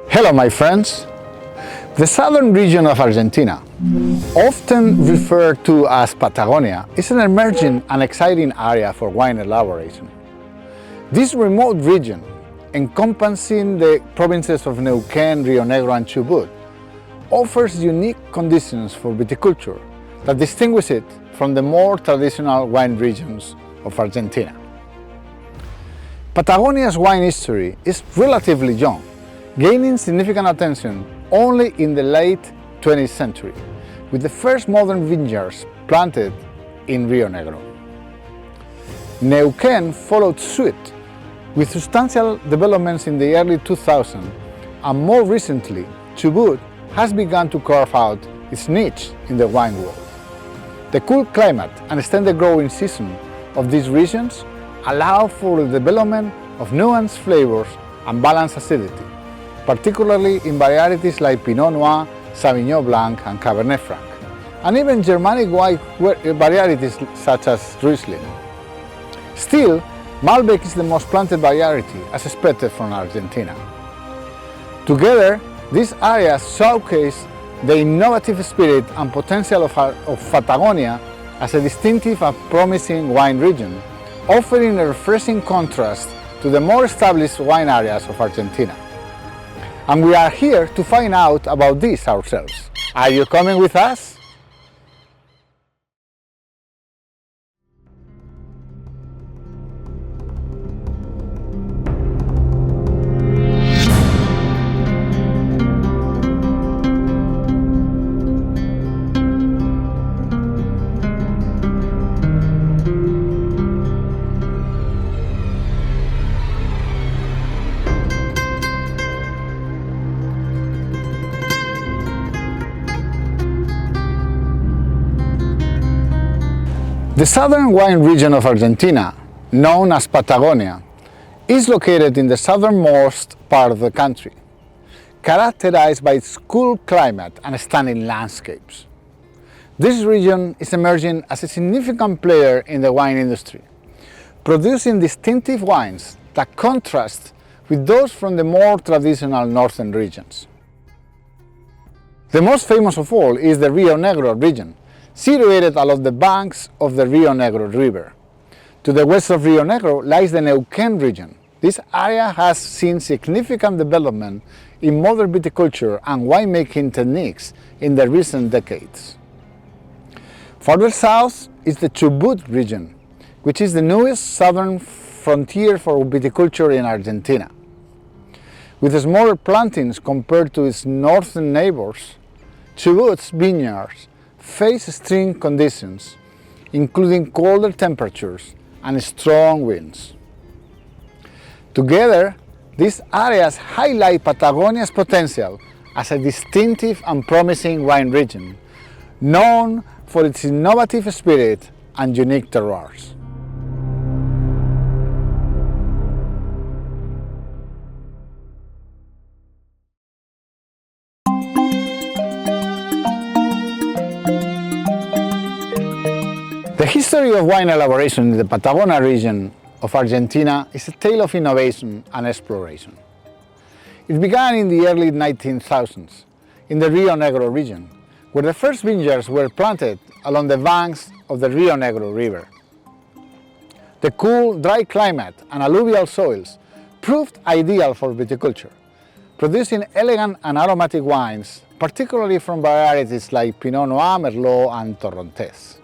Hello my friends! The southern region of Argentina, often referred to as Patagonia, is an emerging and exciting area for wine elaboration. This remote region, encompassing the provinces of Neuquén, Rio Negro and Chubut, offers unique conditions for viticulture that distinguish it from the more traditional wine regions of Argentina. Patagonia's wine history is relatively young, gaining significant attention only in the late 20th century, with the first modern vineyards planted in Rio Negro. Neuquén followed suit with substantial developments in the early 2000s, and more recently, Chubut has begun to carve out its niche in the wine world. The cool climate and extended growing season of these regions allow for the development of nuanced flavors and balanced acidity, particularly in varieties like Pinot Noir, Sauvignon Blanc and Cabernet Franc, and even Germanic white varieties such as Riesling. Still, Malbec is the most planted variety as expected from Argentina. Together, these areas showcase the innovative spirit and potential of Patagonia as a distinctive and promising wine region, offering a refreshing contrast to the more established wine areas of Argentina. And we are here to find out about this ourselves. Are you coming with us? The southern wine region of Argentina, known as Patagonia, is located in the southernmost part of the country, characterized by its cool climate and stunning landscapes. This region is emerging as a significant player in the wine industry, producing distinctive wines that contrast with those from the more traditional northern regions. The most famous of all is the Rio Negro region, situated along the banks of the Rio Negro River. To the west of Rio Negro lies the Neuquén region. This area has seen significant development in modern viticulture and winemaking techniques in the recent decades. Further south is the Chubut region, which is the newest southern frontier for viticulture in Argentina. With smaller plantings compared to its northern neighbors, Chubut's vineyards face extreme conditions, including colder temperatures and strong winds. Together, these areas highlight Patagonia's potential as a distinctive and promising wine region, known for its innovative spirit and unique terroirs. history of wine elaboration in the Patagonia region of Argentina is a tale of innovation and exploration. It began in the early 1900s in the Rio Negro region, where the first vineyards were planted along the banks of the Rio Negro River. The cool, dry climate and alluvial soils proved ideal for viticulture, producing elegant and aromatic wines, particularly from varieties like Pinot Noir, Merlot and Torrontés.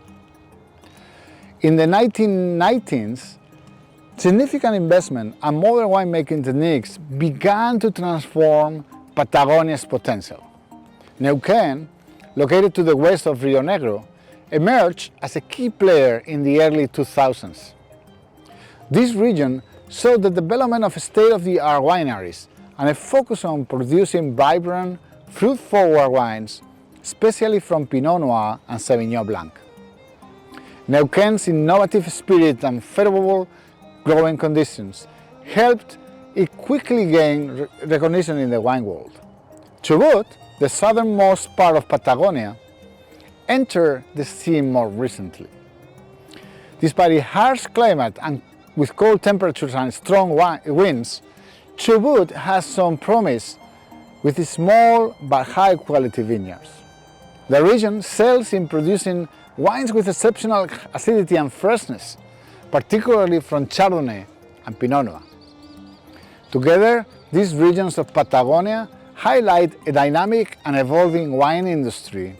In the 1990s, significant investment and modern winemaking techniques began to transform Patagonia's potential. Neuquén, located to the west of Rio Negro, emerged as a key player in the early 2000s. This region saw the development of state-of-the-art wineries and a focus on producing vibrant, fruit-forward wines, especially from Pinot Noir and Sauvignon Blanc. Neuquén's innovative spirit and favorable growing conditions helped it quickly gain recognition in the wine world. Chubut, the southernmost part of Patagonia, entered the scene more recently. Despite its harsh climate and with cold temperatures and strong winds, Chubut has some promise with its small but high-quality vineyards. The region excels in producing wines with exceptional acidity and freshness, particularly from Chardonnay and Pinot Noir. Together, these regions of Patagonia highlight a dynamic and evolving wine industry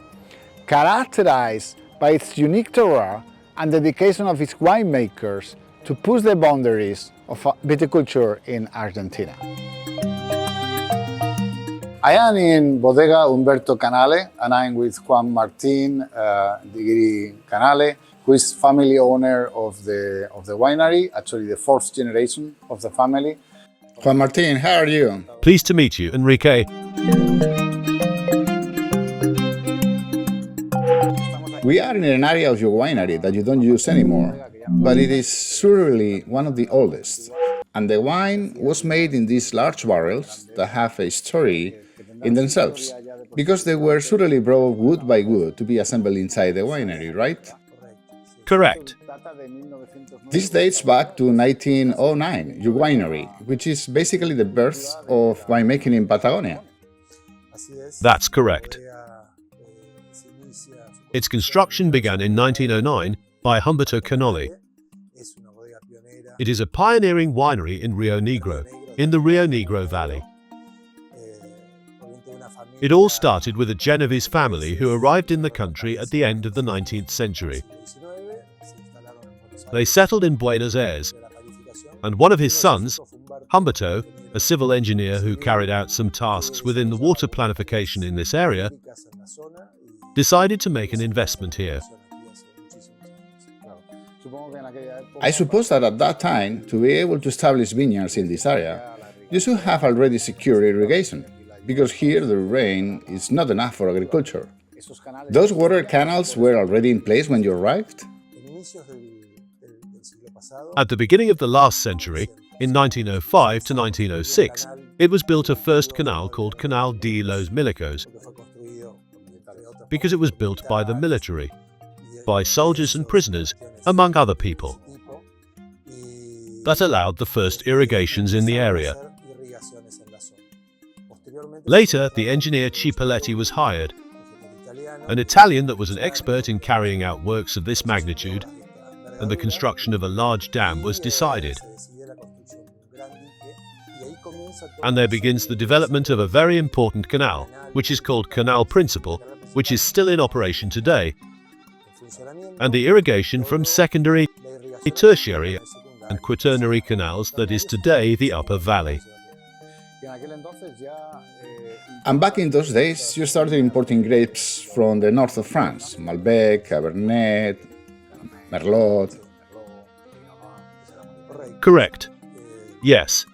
characterized by its unique terroir and dedication of its winemakers to push the boundaries of viticulture in Argentina. I am in Bodega Umberto Canale, and I'm with Juan Martin Digiri Canale, who is family owner of the winery, actually the fourth generation of the family. Juan Martin, how are you? Pleased to meet you, Enrique. We are in an area of your winery that you don't use anymore, but it is surely one of the oldest. And the wine was made in these large barrels that have a story in themselves, because they were surely brought wood by wood to be assembled inside the winery, right? Correct. This dates back to 1909, your winery, which is basically the birth of winemaking in Patagonia. That's correct. Its construction began in 1909 by Humberto Canale. It is a pioneering winery in Rio Negro, in the Rio Negro Valley. It all started with a Genovese family who arrived in the country at the end of the 19th century. They settled in Buenos Aires, and one of his sons, Humberto, a civil engineer who carried out some tasks within the water planification in this area, decided to make an investment here. I suppose that at that time, to be able to establish vineyards in this area, you should have already secured irrigation, because here the rain is not enough for agriculture. Those water canals were already in place when you arrived? At the beginning of the last century, in 1905 to 1906, it was built a first canal called Canal de los Milicos, because it was built by the military, by soldiers and prisoners, among other people. That allowed the first irrigations in the area. Later, the engineer Cipoletti was hired, an Italian that was an expert in carrying out works of this magnitude, and the construction of a large dam was decided. And there begins the development of a very important canal, which is called Canal Principal, which is still in operation today, and the irrigation from secondary, tertiary, and quaternary canals that is today the Upper Valley. And back in those days, you started importing grapes from the north of France, Malbec, Cabernet, Merlot. Correct. Yes.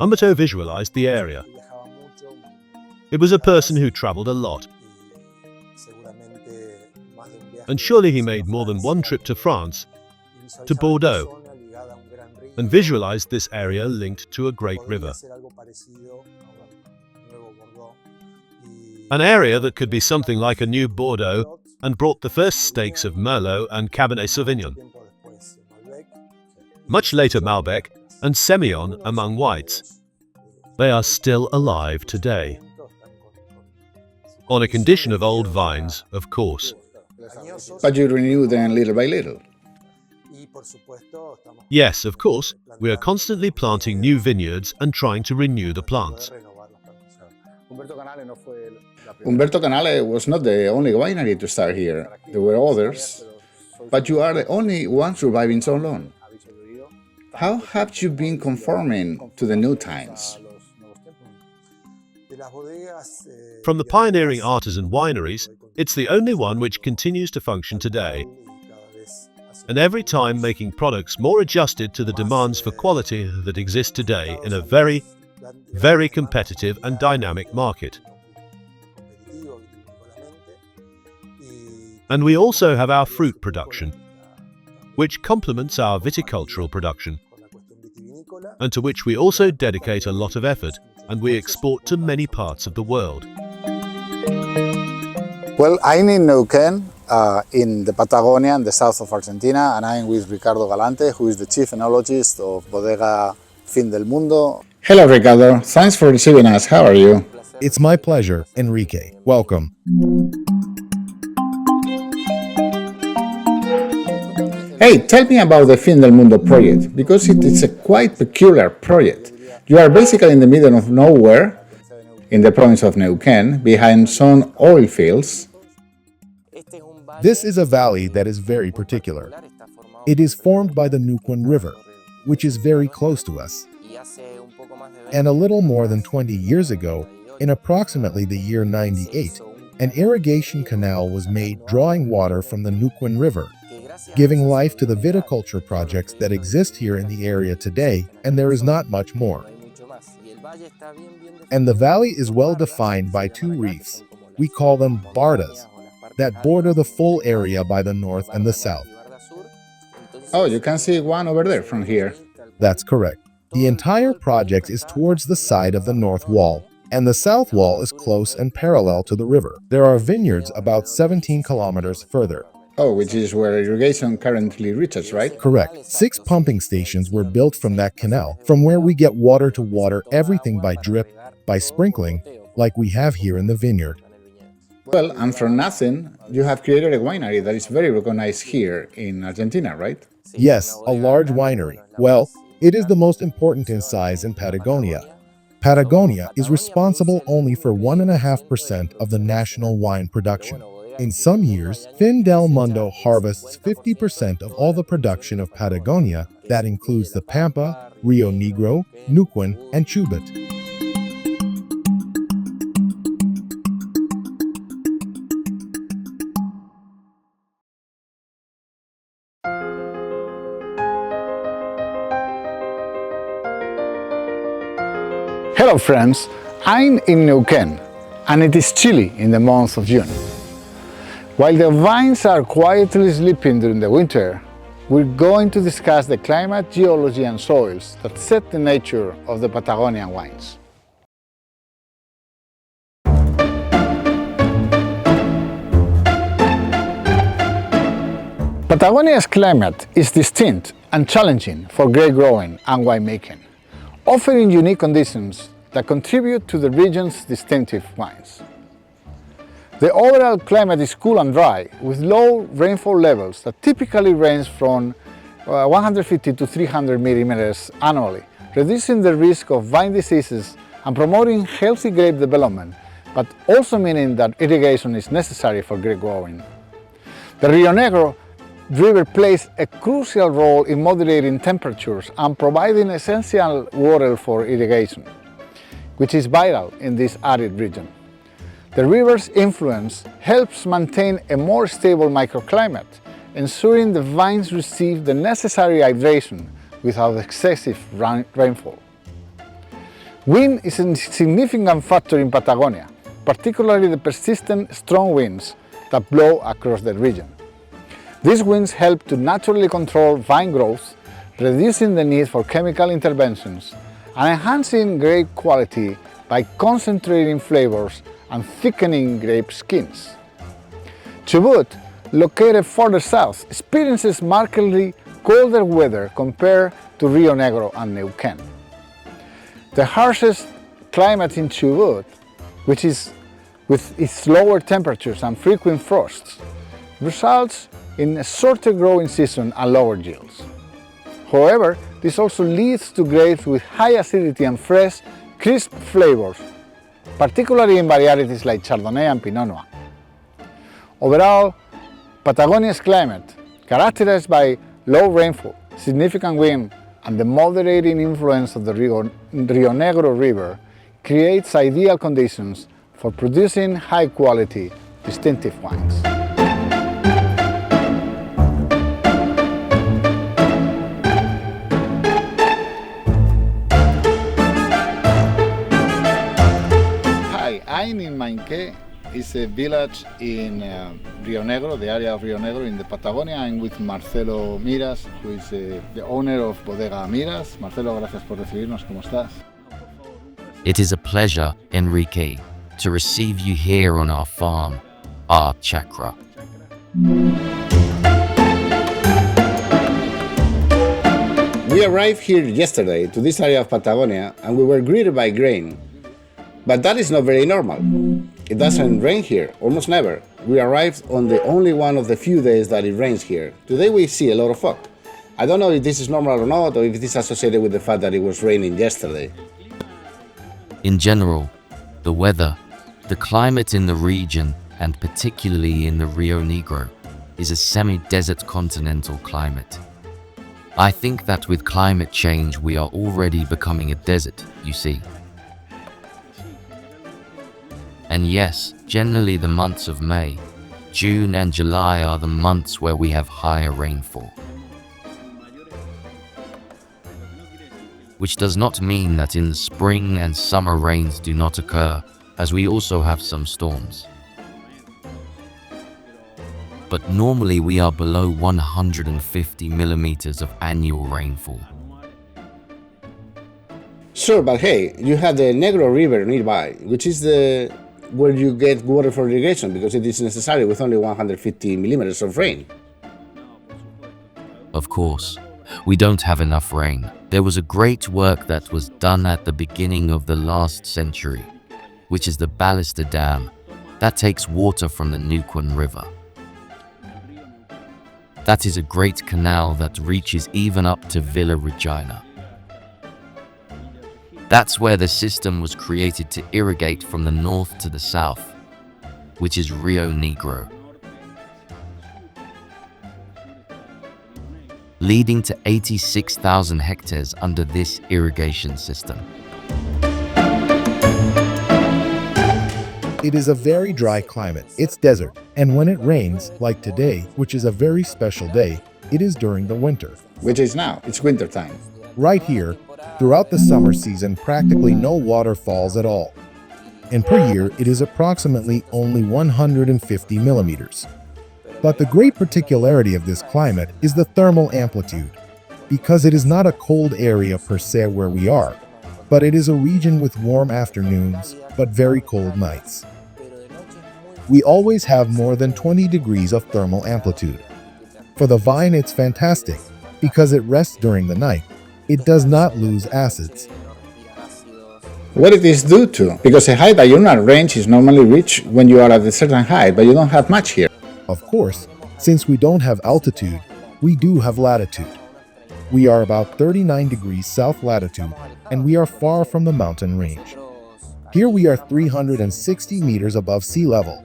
Humberto visualized the area. It was a person who traveled a lot. And surely he made more than one trip to France, to Bordeaux, and visualized this area linked to a great river. An area that could be something like a new Bordeaux, and brought the first stakes of Merlot and Cabernet Sauvignon. Much later Malbec and Semillon among whites. They are still alive today. On a condition of old vines, of course. But you renew them little by little. Yes, of course, we are constantly planting new vineyards and trying to renew the plants. Umberto Canale was not the only winery to start here. There were others, but you are the only one surviving so long. How have you been conforming to the new times? From the pioneering artisan wineries, it's the only one which continues to function today, and every time making products more adjusted to the demands for quality that exist today in a very, very competitive and dynamic market. And we also have our fruit production, which complements our viticultural production, and to which we also dedicate a lot of effort, and we export to many parts of the world. Well, I'm in Neuquén, in the Patagonia, in the south of Argentina, and I'm with Ricardo Galante, who is the chief enologist of Bodega Fin del Mundo. Hello, Ricardo. Thanks for receiving us. How are you? It's my pleasure, Enrique. Welcome. Hey, tell me about the Fin del Mundo project, because it is a quite peculiar project. You are basically in the middle of nowhere, in the province of Neuquén, behind some oil fields. This is a valley that is very particular. It is formed by the Neuquén River, which is very close to us. And a little more than 20 years ago, in approximately the year 98, an irrigation canal was made drawing water from the Neuquén River, giving life to the viticulture projects that exist here in the area today, and there is not much more. And the valley is well defined by two reefs. We call them bardas, that border the full area by the north and the south. Oh, you can see one over there from here. That's correct. The entire project is towards the side of the north wall, and the south wall is close and parallel to the river. There are vineyards about 17 kilometers further. Oh, which is where irrigation currently reaches, right? Correct. 6 pumping stations were built from that canal, from where we get water to water everything by drip, by sprinkling, like we have here in the vineyard. Well, and from nothing, you have created a winery that is very recognized here in Argentina, right? Yes, a large winery. Well, it is the most important in size in Patagonia. Patagonia is responsible only for 1.5% of the national wine production. In some years, Fin del Mundo harvests 50% of all the production of Patagonia. That includes the Pampa, Rio Negro, Neuquén, and Chubut. Hello friends, I'm in Neuquén, and it is chilly in the month of June. While the vines are quietly sleeping during the winter, we're going to discuss the climate, geology and soils that set the nature of the Patagonian wines. Patagonia's climate is distinct and challenging for grape growing and winemaking, offering unique conditions that contribute to the region's distinctive wines. The overall climate is cool and dry, with low rainfall levels that typically range from 150 to 300 millimeters annually, reducing the risk of vine diseases and promoting healthy grape development, but also meaning that irrigation is necessary for grape growing. The Rio Negro River plays a crucial role in moderating temperatures and providing essential water for irrigation, which is vital in this arid region. The river's influence helps maintain a more stable microclimate, ensuring the vines receive the necessary hydration without excessive rainfall. Wind is a significant factor in Patagonia, particularly the persistent strong winds that blow across the region. These winds help to naturally control vine growth, reducing the need for chemical interventions and enhancing grape quality by concentrating flavors and thickening grape skins. Chubut, located further south, experiences markedly colder weather compared to Rio Negro and Neuquén. The harshest climate in Chubut, which is with its lower temperatures and frequent frosts, results in a shorter growing season and lower yields. However, this also leads to grapes with high acidity and fresh, crisp flavors, particularly in varieties like Chardonnay and Pinot Noir. Overall, Patagonia's climate, characterized by low rainfall, significant wind, and the moderating influence of the Rio Negro River, creates ideal conditions for producing high-quality, distinctive wines. Hi, I'm in Mainqué. It's a village in Rio Negro, the area of Rio Negro in the Patagonia. I'm with Marcelo Miras, who is the owner of Bodega Miras. Marcelo, gracias por recibirnos. ¿Cómo estás? It is a pleasure, Enrique, to receive you here on our farm, our chakra. We arrived here yesterday to this area of Patagonia and we were greeted by rain. But that is not very normal. It doesn't rain here, almost never. We arrived on the only one of the few days that it rains here. Today we see a lot of fog. I don't know if this is normal or not, or if it is associated with the fact that it was raining yesterday. In general, the weather, the climate in the region, and particularly in the Rio Negro, is a semi-desert continental climate. I think that with climate change we are already becoming a desert, you see. And yes, generally the months of May, June and July are the months where we have higher rainfall. Which does not mean that in the spring and summer rains do not occur, as we also have some storms. But normally we are below 150 millimeters of annual rainfall. Sure, but hey, you have the Negro River nearby, which is where you get water for irrigation because it is necessary with only 150 millimeters of rain. Of course, we don't have enough rain. There was a great work that was done at the beginning of the last century, which is the Ballester Dam, that takes water from the Neuquén River. That is a great canal that reaches even up to Villa Regina. That's where the system was created to irrigate from the north to the south, which is Rio Negro, leading to 86,000 hectares under this irrigation system. It is a very dry climate. It's desert. And when it rains, like today, which is a very special day, it is during the winter. Which is now, it's winter time. Right here, throughout the summer season, practically no water falls at all. And per year, it is approximately only 150 millimeters. But the great particularity of this climate is the thermal amplitude, because it is not a cold area per se where we are, but it is a region with warm afternoons, but very cold nights. We always have more than 20 degrees of thermal amplitude. For the vine, it's fantastic, because it rests during the night. It does not lose acids. What it is due to? Because a high diurnal range is normally reached when you are at a certain height, but you don't have much here. Of course, since we don't have altitude, we do have latitude. We are about 39 degrees south latitude, and we are far from the mountain range. Here we are 360 meters above sea level.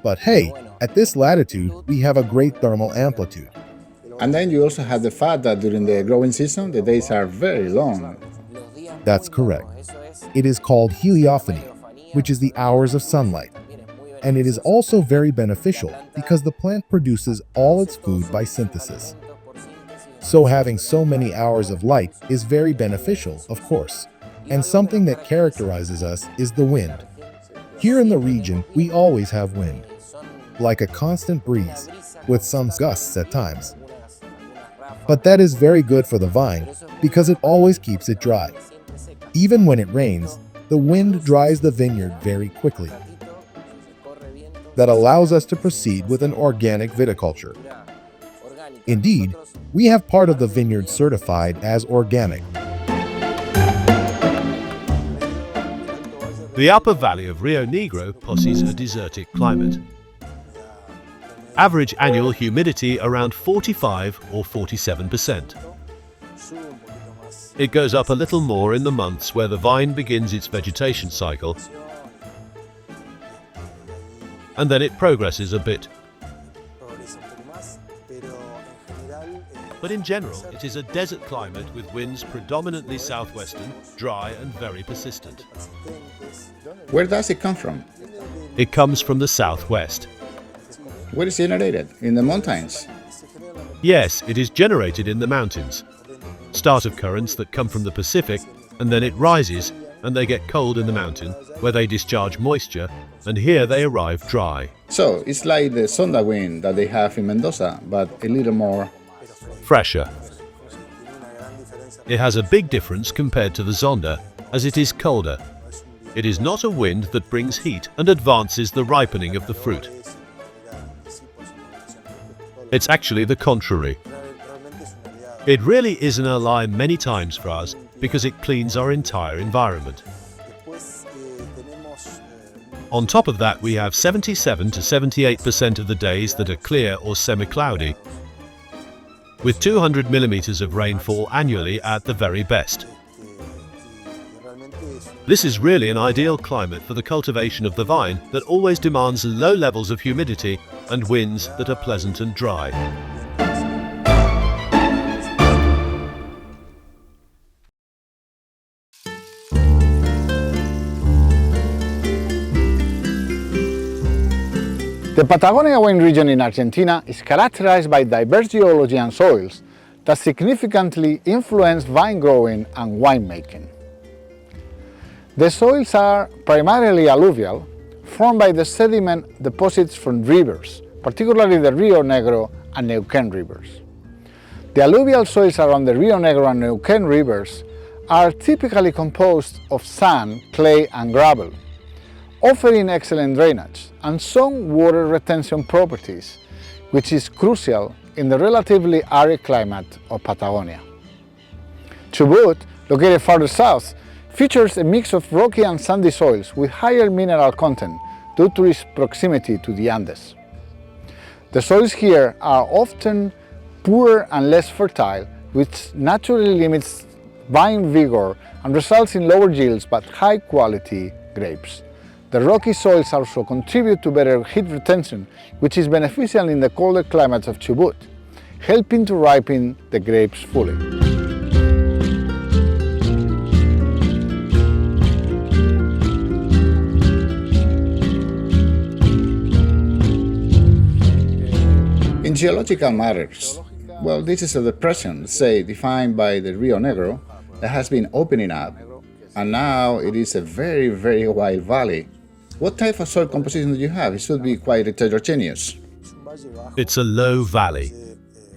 But hey, at this latitude, we have a great thermal amplitude. And then you also have the fact that during the growing season, the days are very long. That's correct. It is called heliophany, which is the hours of sunlight. And it is also very beneficial because the plant produces all its food by synthesis. So having so many hours of light is very beneficial, of course. And something that characterizes us is the wind. Here in the region, we always have wind, like a constant breeze, with some gusts at times. But that is very good for the vine because it always keeps it dry. Even when it rains, the wind dries the vineyard very quickly. that allows us to proceed with an organic viticulture. Indeed, we have part of the vineyard certified as organic. The upper valley of Rio Negro possesses a desertic climate. Average annual humidity around 45 or 47%. It goes up a little more in the months where the vine begins its vegetation cycle, and then it progresses a bit. But in general, it is a desert climate with winds predominantly southwestern, dry and very persistent. Where does it come from? It comes from the southwest. Where is it generated? In the mountains? Yes, it is generated in the mountains. Start of currents that come from the Pacific, and then it rises, and they get cold in the mountain, where they discharge moisture, and here they arrive dry. So, it's like the sonda wind that they have in Mendoza, but a little more fresher. It has a big difference compared to the Zonda, as it is colder. It is not a wind that brings heat and advances the ripening of the fruit. It's actually the contrary. It really is an ally many times for us because it cleans our entire environment. On top of that, we have 77 to 78% of the days that are clear or semi-cloudy, with 200 millimeters of rainfall annually at the very best. This is really an ideal climate for the cultivation of the vine that always demands low levels of humidity and winds that are pleasant and dry. The Patagonia wine region in Argentina is characterized by diverse geology and soils that significantly influence vine growing and winemaking. The soils are primarily alluvial, formed by the sediment deposits from rivers, particularly the Rio Negro and Neuquén rivers. The alluvial soils around the Rio Negro and Neuquén rivers are typically composed of sand, clay and gravel, offering excellent drainage and some water retention properties, which is crucial in the relatively arid climate of Patagonia. Chubut, located farther south, features a mix of rocky and sandy soils with higher mineral content due to its proximity to the Andes. The soils here are often poorer and less fertile, which naturally limits vine vigor and results in lower yields but high quality grapes. The rocky soils also contribute to better heat retention, which is beneficial in the colder climates of Chubut, helping to ripen the grapes fully. In geological matters, well, this is a depression, say, defined by the Rio Negro, that has been opening up, and now it is a very, very wide valley. What type of soil composition do you have? It should be quite heterogeneous. It's a low valley.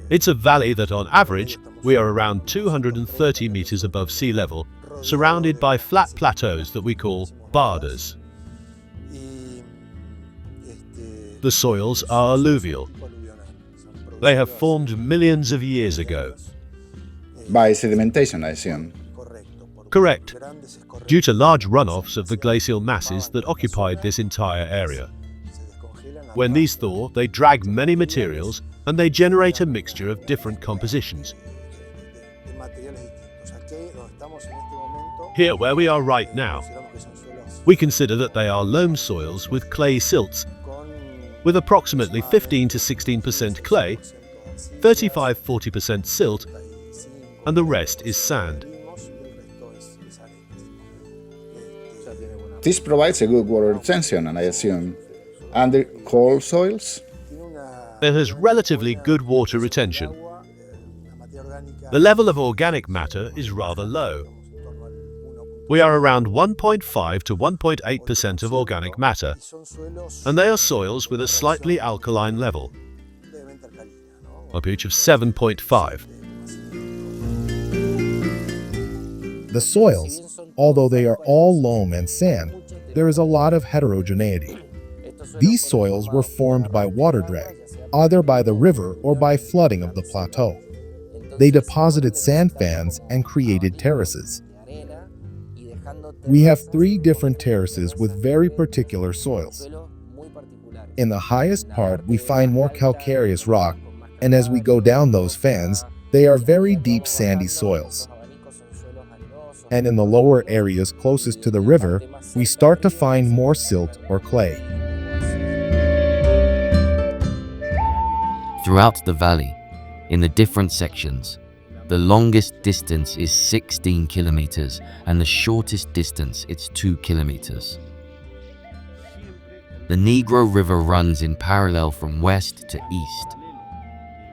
It's a valley that on average, we are around 230 meters above sea level, surrounded by flat plateaus that we call bardas. The soils are alluvial. They have formed millions of years ago. By sedimentation, I assume. Correct, due to large runoffs of the glacial masses that occupied this entire area. When these thaw, they drag many materials and they generate a mixture of different compositions. Here, where we are right now, we consider that they are loam soils with clay silts, with approximately 15 to 16% clay, 35–40% silt, and the rest is sand. This provides a good water retention, and I assume, under cold soils? It has relatively good water retention. The level of organic matter is rather low. We are around 1.5 to 1.8% of organic matter, and they are soils with a slightly alkaline level, a pH of 7.5. The soils, although they are all loam and sand, there is a lot of heterogeneity. These soils were formed by water drag, either by the river or by flooding of the plateau. They deposited sand fans and created terraces. We have 3 different terraces with very particular soils. In the highest part, we find more calcareous rock, and as we go down those fans, they are very deep sandy soils. And in the lower areas closest to the river, we start to find more silt or clay. Throughout the valley, in the different sections, the longest distance is 16 kilometers and the shortest distance is 2 kilometers. The Negro River runs in parallel from west to east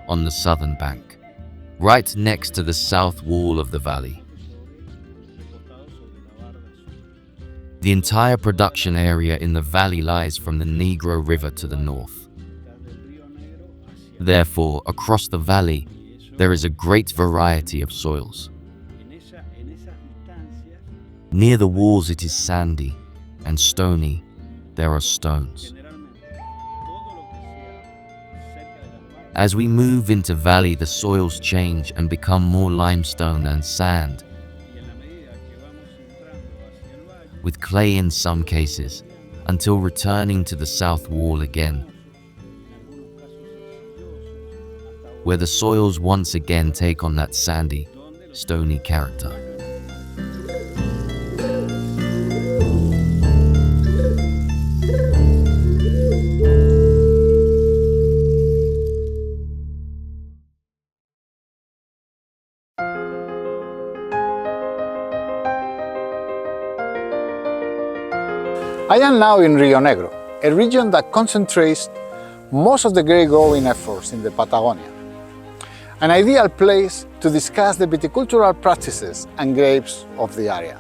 on the southern bank, right next to the south wall of the valley. The entire production area in the valley lies from the Negro River to the north. Therefore, across the valley, there is a great variety of soils. Near the walls it is sandy, and stony, there are stones. As we move into valley, the soils change and become more limestone and sand, with clay in some cases, until returning to the south wall again, where the soils once again take on that sandy, stony character. I am now in Rio Negro, a region that concentrates most of the grape growing efforts in the Patagonia. An ideal place to discuss the viticultural practices and grapes of the area.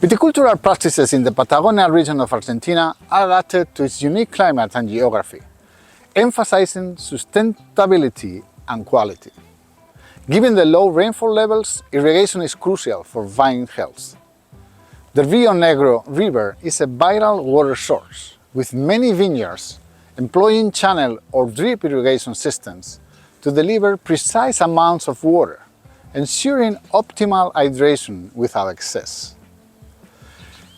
Viticultural practices in the Patagonia region of Argentina are adapted to its unique climate and geography, emphasizing sustainability and quality. Given the low rainfall levels, irrigation is crucial for vine health. The Rio Negro River is a vital water source, with many vineyards employing channel or drip irrigation systems to deliver precise amounts of water, ensuring optimal hydration without excess.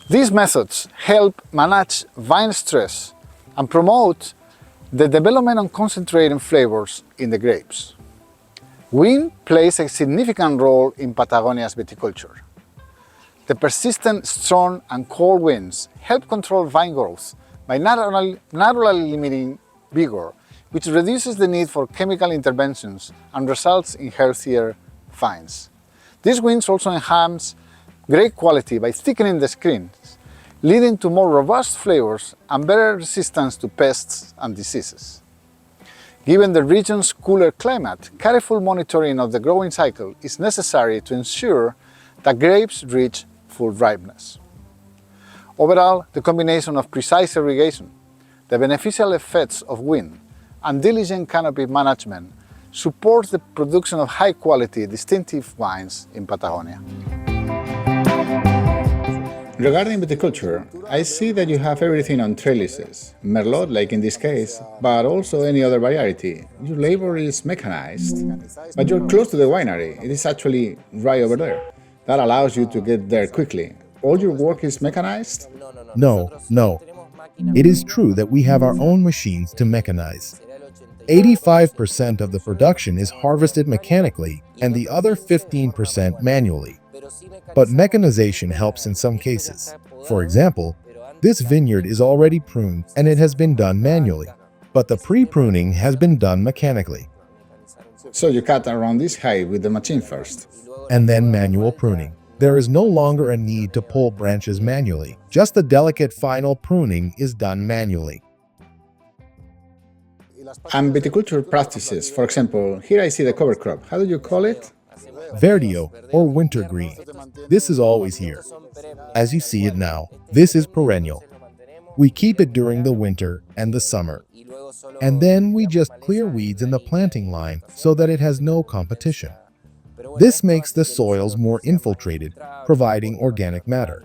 These methods help manage vine stress and promote the development of concentrated flavors in the grapes. Wind plays a significant role in Patagonia's viticulture. The persistent, strong and cold winds help control vine growth by naturally limiting vigor, which reduces the need for chemical interventions and results in healthier vines. These winds also enhance grape quality by thickening the skins, leading to more robust flavors and better resistance to pests and diseases. Given the region's cooler climate, careful monitoring of the growing cycle is necessary to ensure that grapes reach full ripeness. Overall, the combination of precise irrigation, the beneficial effects of wind, and diligent canopy management supports the production of high-quality, distinctive wines in Patagonia. Regarding viticulture, I see that you have everything on trellises, Merlot like in this case, but also any other variety. Your labor is mechanized, but you're close to the winery. It is actually right over there. That allows you to get there quickly. All your work is mechanized? No. It is true that we have our own machines to mechanize. 85% of the production is harvested mechanically and the other 15% manually. But mechanization helps in some cases. For example, this vineyard is already pruned and it has been done manually, but the pre-pruning has been done mechanically. So you cut around this height with the machine first? And then manual pruning. There is no longer a need to pull branches manually. Just the delicate final pruning is done manually. And viticulture practices, for example, here I see the cover crop. How do you call it? Verdio, or wintergreen. This is always here. As you see it now, this is perennial. We keep it during the winter and the summer. And then we just clear weeds in the planting line so that it has no competition. This makes the soils more infiltrated, providing organic matter.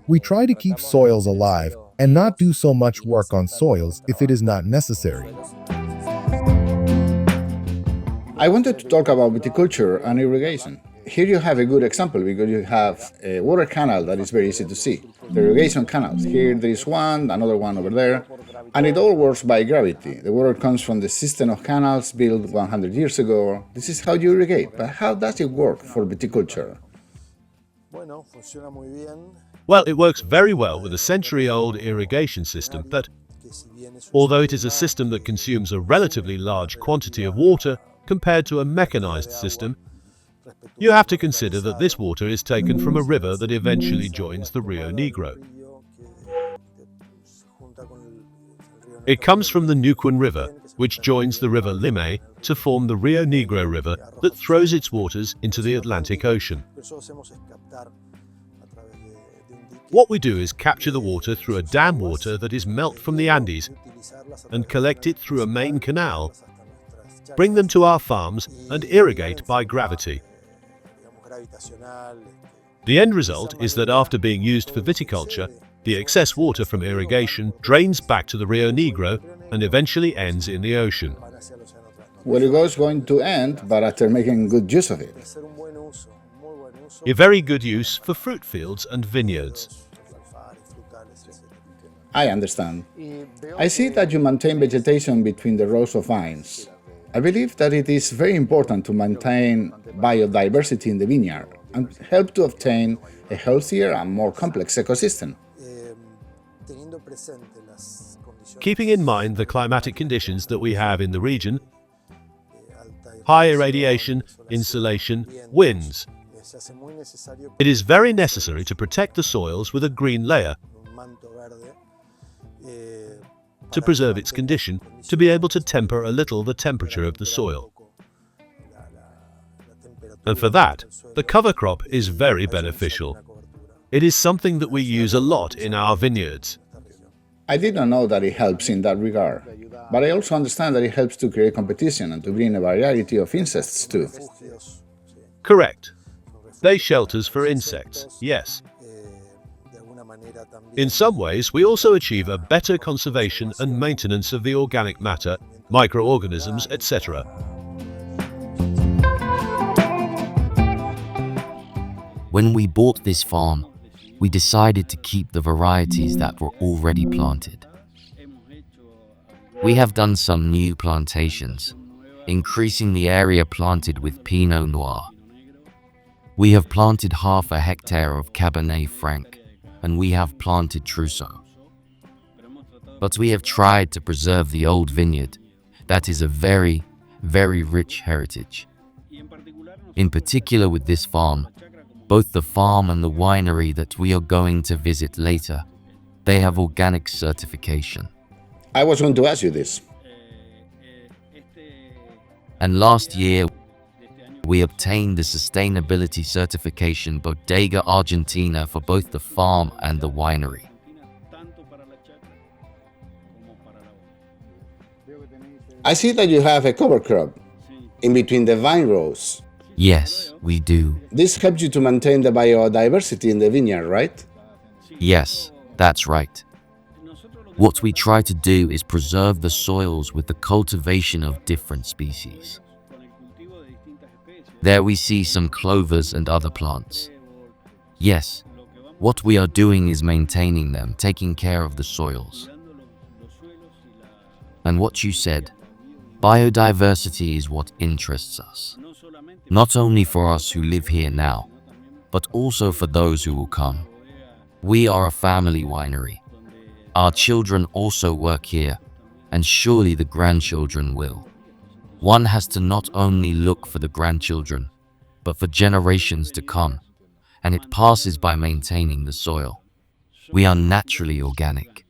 We try to keep soils alive and not do so much work on soils if it is not necessary. I wanted to talk about viticulture and irrigation. Here you have a good example because you have a water canal that is very easy to see. The irrigation canals. Here there is one, another one over there, and it all works by gravity. The water comes from the system of canals built 100 years ago. This is how you irrigate. But how does it work for viticulture? Well, it works very well with a century-old irrigation system that, although it is a system that consumes a relatively large quantity of water compared to a mechanized system, you have to consider that this water is taken from a river that eventually joins the Rio Negro. It comes from the Neuquén River, which joins the river Limay to form the Rio Negro River that throws its waters into the Atlantic Ocean. What we do is capture the water through a dam water that is melt from the Andes and collect it through a main canal, bring them to our farms and irrigate by gravity. The end result is that after being used for viticulture, the excess water from irrigation drains back to the Rio Negro and eventually ends in the ocean. Well, it was going to end, but after making good use of it. A very good use for fruit fields and vineyards. I understand. I see that you maintain vegetation between the rows of vines. I believe that it is very important to maintain biodiversity in the vineyard and help to obtain a healthier and more complex ecosystem. Keeping in mind the climatic conditions that we have in the region, high irradiation, insolation, winds, it is very necessary to protect the soils with a green layer to preserve its condition, to be able to temper a little the temperature of the soil. And for that, the cover crop is very beneficial. It is something that we use a lot in our vineyards. I did not know that it helps in that regard, but I also understand that it helps to create competition and to bring a variety of insects too. Correct. They shelters for insects, yes. In some ways, we also achieve a better conservation and maintenance of the organic matter, microorganisms, etc. When we bought this farm, we decided to keep the varieties that were already planted. We have done some new plantations, increasing the area planted with Pinot Noir. We have planted half a hectare of Cabernet Franc, and we have planted Trousseau. But we have tried to preserve the old vineyard. That is a very, very rich heritage. In particular with this farm, both the farm and the winery that we are going to visit later, they have organic certification. I was going to ask you this. And last year, we obtained the sustainability certification Bodega Argentina for both the farm and the winery. I see that you have a cover crop in between the vine rows. Yes, we do. This helps you to maintain the biodiversity in the vineyard, right? Yes, that's right. What we try to do is preserve the soils with the cultivation of different species. There we see some clovers and other plants. Yes, what we are doing is maintaining them, taking care of the soils. And what you said, biodiversity is what interests us. Not only for us who live here now, but also for those who will come. We are a family winery. Our children also work here, and surely the grandchildren will. One has to not only look for the grandchildren, but for generations to come, and it passes by maintaining the soil. We are naturally organic.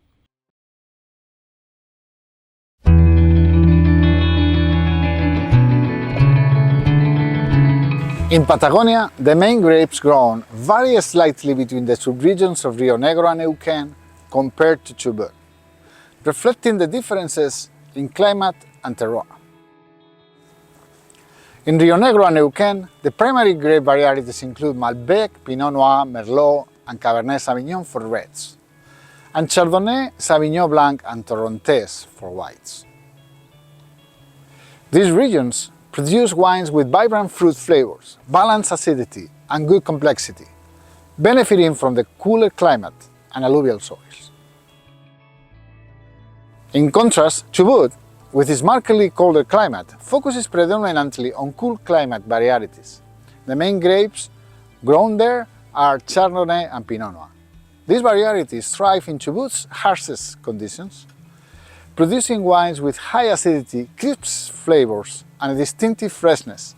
In Patagonia, the main grapes grown vary slightly between the subregions of Rio Negro and Neuquén compared to Chubut, reflecting the differences in climate and terroir. In Rio Negro and Neuquén, the primary grape varieties include Malbec, Pinot Noir, Merlot, and Cabernet Sauvignon for reds, and Chardonnay, Sauvignon Blanc, and Torrontés for whites. These regions produce wines with vibrant fruit flavors, balanced acidity, and good complexity, benefiting from the cooler climate and alluvial soils. In contrast, Chubut, with its markedly colder climate, focuses predominantly on cool climate varieties. The main grapes grown there are Chardonnay and Pinot Noir. These varieties thrive in Chubut's harshest conditions, producing wines with high acidity, crisp flavors, and a distinctive freshness,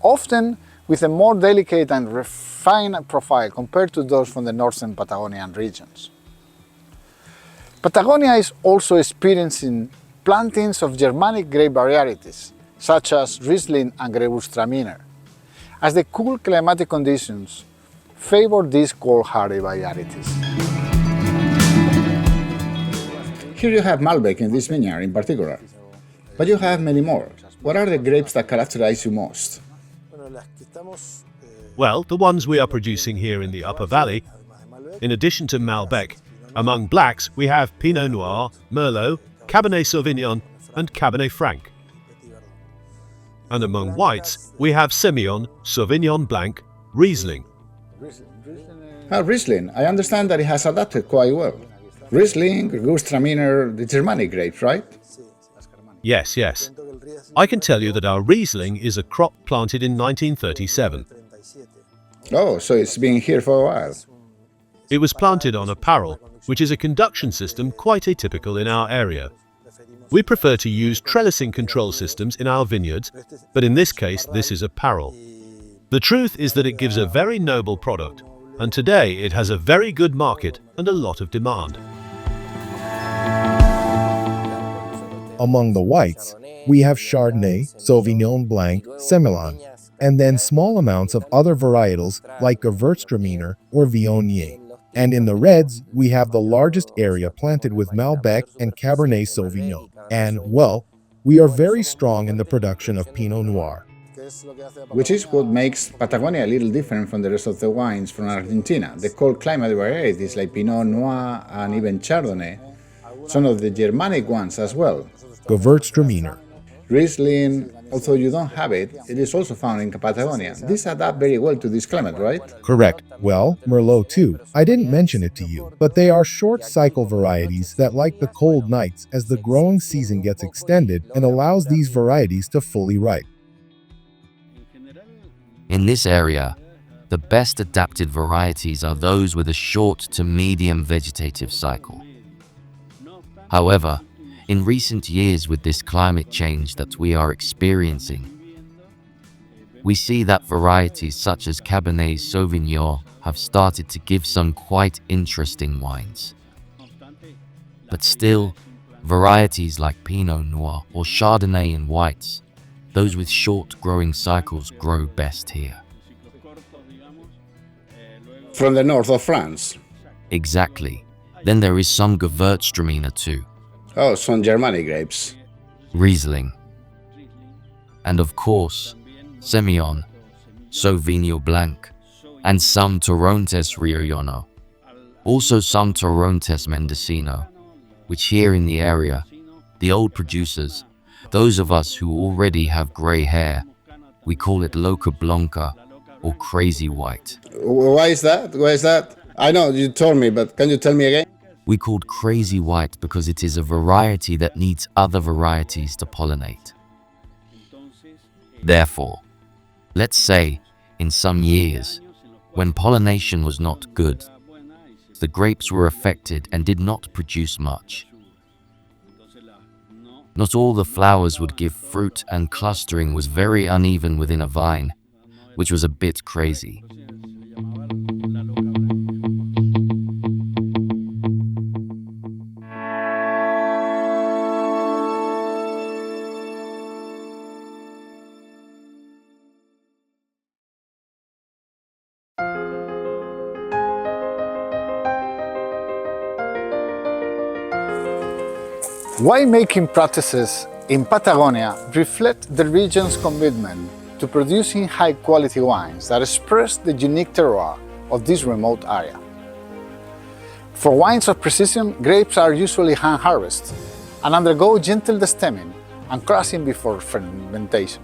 often with a more delicate and refined profile compared to those from the northern Patagonian regions. Patagonia is also experiencing plantings of Germanic grape varieties, such as Riesling and Gewürztraminer, as the cool climatic conditions favor these cold hardy varieties. Here you have Malbec in this vineyard in particular, but you have many more. What are the grapes that characterize you most? Well, the ones we are producing here in the Upper Valley, in addition to Malbec, among blacks we have Pinot Noir, Merlot, Cabernet Sauvignon, and Cabernet Franc. And among whites we have Semillon, Sauvignon Blanc, Riesling. Riesling, I understand that it has adapted quite well. Riesling, Gewürztraminer, the Germanic grapes, right? Yes, yes. I can tell you that our Riesling is a crop planted in 1937. Oh, so it's been here for a while. It was planted on a parrel, which is a conduction system quite atypical in our area. We prefer to use trellising control systems in our vineyards, but in this case this is a parrel. The truth is that it gives a very noble product, and today it has a very good market and a lot of demand. Among the whites, we have Chardonnay, Sauvignon Blanc, Semillon, and then small amounts of other varietals like Gewürztraminer or Viognier. And in the reds, we have the largest area planted with Malbec and Cabernet Sauvignon. And, well, we are very strong in the production of Pinot Noir. Which is what makes Patagonia a little different from the rest of the wines from Argentina. The cold climate varieties like Pinot Noir and even Chardonnay, some of the Germanic ones as well. Gewürztraminer. Riesling, although you don't have it, it is also found in Patagonia. These adapt very well to this climate, right? Correct. Well, Merlot too. I didn't mention it to you, but they are short-cycle varieties that like the cold nights as the growing season gets extended and allows these varieties to fully ripe. In this area, the best adapted varieties are those with a short to medium vegetative cycle. However, in recent years with this climate change that we are experiencing, we see that varieties such as Cabernet Sauvignon have started to give some quite interesting wines. But still, varieties like Pinot Noir or Chardonnay in whites, those with short growing cycles, grow best here. From the north of France. Exactly. Then there is some Gewürztraminer too. Oh, some Germanic grapes. Riesling. And of course, Semillon, Sauvignon Blanc, and some Torrontés Riono. Also some Torrontés Mendocino, which here in the area, the old producers, those of us who already have grey hair, we call it Loca Blanca or Crazy White. Why is that? Why is that? I know you told me, but can you tell me again? We called Crazy White because it is a variety that needs other varieties to pollinate. Therefore, let's say, in some years, when pollination was not good, the grapes were affected and did not produce much. Not all the flowers would give fruit and clustering was very uneven within a vine, which was a bit crazy. Winemaking practices in Patagonia reflect the region's commitment to producing high-quality wines that express the unique terroir of this remote area. For wines of precision, grapes are usually hand-harvested and undergo gentle destemming and crushing before fermentation.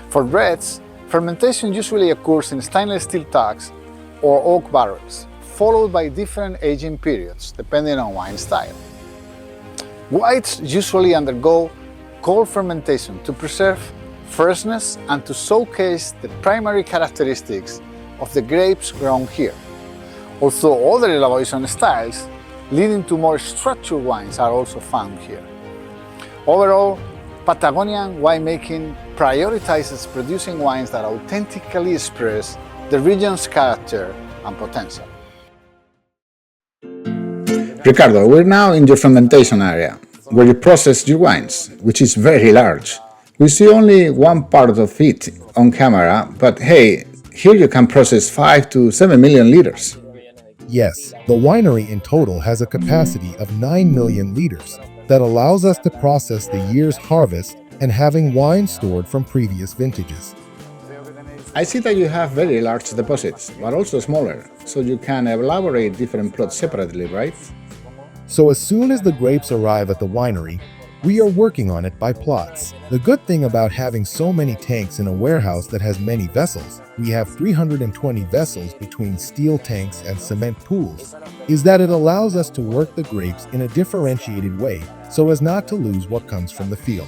For reds, fermentation usually occurs in stainless steel tanks or oak barrels, followed by different aging periods depending on wine style. Whites usually undergo cold fermentation to preserve freshness and to showcase the primary characteristics of the grapes grown here. Although other elaboration styles leading to more structured wines are also found here. Overall, Patagonian winemaking prioritizes producing wines that authentically express the region's character and potential. Ricardo, we're now in your fermentation area, where you process your wines, which is very large. We see only one part of it on camera, but hey, here you can process 5 to 7 million liters. Yes, the winery in total has a capacity of 9 million liters that allows us to process the year's harvest and having wine stored from previous vintages. I see that you have very large deposits, but also smaller, so you can elaborate different plots separately, right? So as soon as the grapes arrive at the winery, we are working on it by plots. The good thing about having so many tanks in a warehouse that has many vessels, we have 320 vessels between steel tanks and cement pools, is that it allows us to work the grapes in a differentiated way so as not to lose what comes from the field.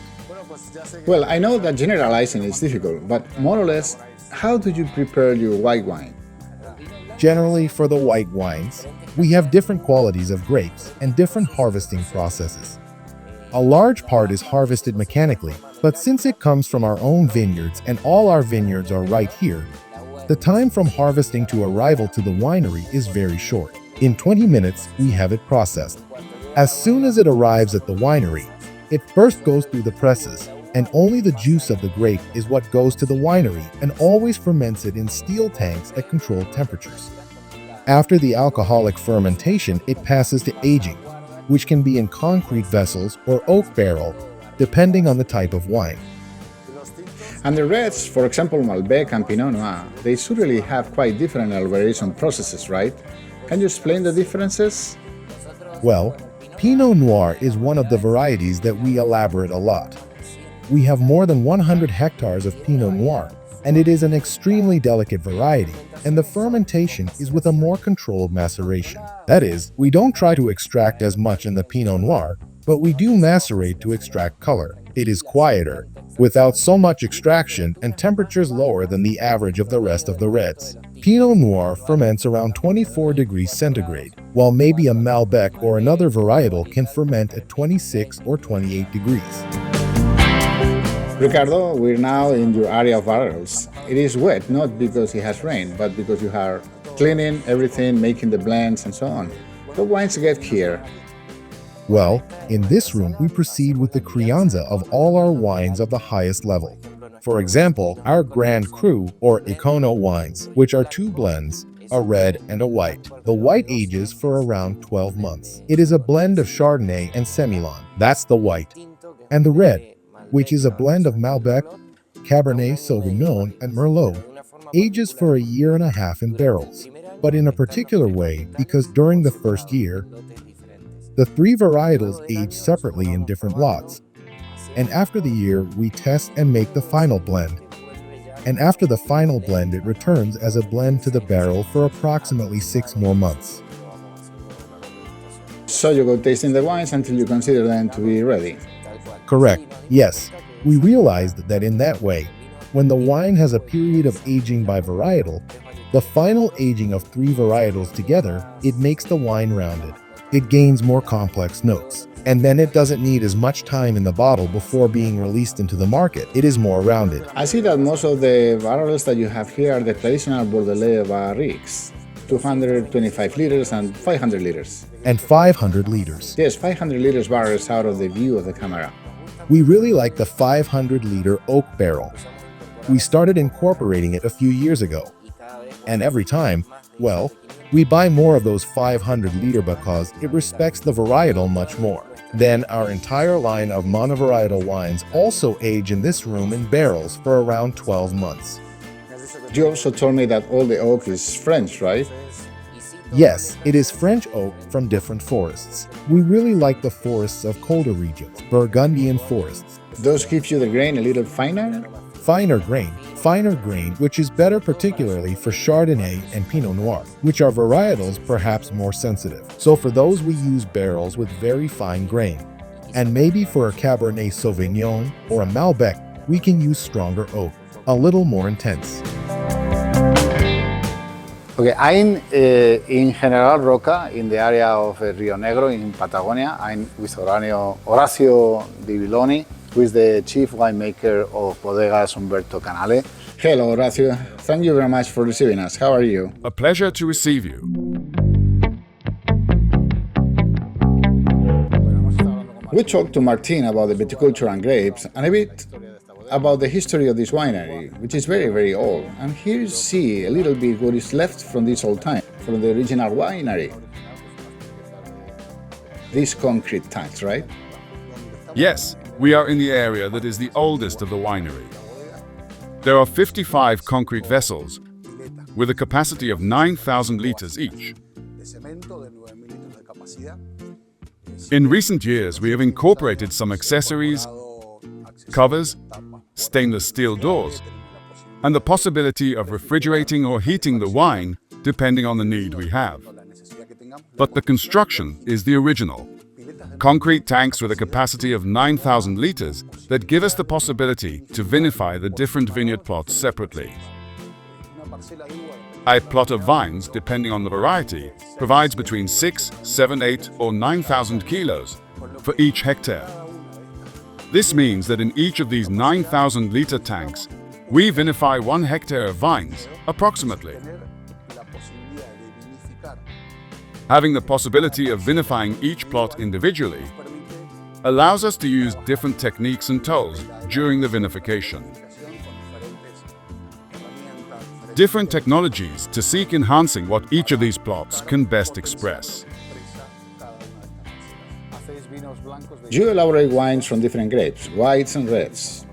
Well, I know that generalizing is difficult, but more or less, how do you prepare your white wine? Generally, for the white wines, we have different qualities of grapes and different harvesting processes. A large part is harvested mechanically, but since it comes from our own vineyards and all our vineyards are right here, the time from harvesting to arrival to the winery is very short. In 20 minutes, we have it processed. As soon as it arrives at the winery, it first goes through the presses, and only the juice of the grape is what goes to the winery and always ferments it in steel tanks at controlled temperatures. After the alcoholic fermentation, it passes to aging, which can be in concrete vessels or oak barrel, depending on the type of wine. And the reds, for example Malbec and Pinot Noir, they certainly have quite different elaboration processes, right? Can you explain the differences? Well, Pinot Noir is one of the varieties that we elaborate a lot. We have more than 100 hectares of Pinot Noir, and it is an extremely delicate variety, and the fermentation is with a more controlled maceration. That is, we don't try to extract as much in the Pinot Noir, but we do macerate to extract color. It is quieter, without so much extraction and temperatures lower than the average of the rest of the reds. Pinot Noir ferments around 24 degrees centigrade, while maybe a Malbec or another varietal can ferment at 26 or 28 degrees. Ricardo, we're now in your area of barrels. It is wet, not because it has rained, but because you are cleaning everything, making the blends and so on. What wines get here? Well, in this room we proceed with the crianza of all our wines of the highest level. For example, our Grand Cru or Econo wines, which are 2 blends, a red and a white. The white ages for around 12 months. It is a blend of Chardonnay and Semillon. That's the white. And the red, which is a blend of Malbec, Cabernet Sauvignon, and Merlot, ages for a year and a half in barrels, but in a particular way because during the first year, the 3 varietals age separately in different lots, and after the year we test and make the final blend, and after the final blend it returns as a blend to the barrel for approximately 6 more months. So you go tasting the wines until you consider them to be ready. Correct. Yes, we realized that in that way, when the wine has a period of aging by varietal, the final aging of 3 varietals together, it makes the wine rounded. It gains more complex notes, and then it doesn't need as much time in the bottle before being released into the market. It is more rounded. I see that most of the barrels that you have here are the traditional Bordelais barriques, 225 liters and 500 liters. And 500 liters. Yes, 500 liters barrels out of the view of the camera. We really like the 500-liter oak barrel. We started incorporating it a few years ago. And every time, well, we buy more of those 500-liter because it respects the varietal much more. Then our entire line of monovarietal wines also age in this room in barrels for around 12 months. You also told me that all the oak is French, right? Yes, it is French oak from different forests. We really like the forests of colder regions, Burgundian forests. Those give you the grain a little finer? Finer grain, which is better particularly for Chardonnay and Pinot Noir, which are varietals perhaps more sensitive. So for those we use barrels with very fine grain. And maybe for a Cabernet Sauvignon or a Malbec, we can use stronger oak, a little more intense. Okay, I'm in General Roca, in the area of Rio Negro in Patagonia. I'm with Horacio Di Villoni, who is the chief winemaker of Bodegas Umberto Canale. Hello, Horacio. Thank you very much for receiving us. How are you? A pleasure to receive you. We talked to Martin about the viticulture and grapes and a bit about the history of this winery, which is very, very old. And here you see a little bit what is left from this old time, from the original winery. These concrete tanks, right? Yes, we are in the area that is the oldest of the winery. There are 55 concrete vessels with a capacity of 9,000 liters each. In recent years, we have incorporated some accessories, covers, stainless steel doors, and the possibility of refrigerating or heating the wine depending on the need we have. But the construction is the original. Concrete tanks with a capacity of 9,000 liters that give us the possibility to vinify the different vineyard plots separately. A plot of vines, depending on the variety, provides between 6, 7, 8 or 9,000 kilos for each hectare. This means that in each of these 9,000-liter tanks, we vinify 1 hectare of vines, approximately. Having the possibility of vinifying each plot individually allows us to use different techniques and tools during the vinification. Different technologies to seek enhancing what each of these plots can best express. You elaborate wines from different grapes, whites and reds.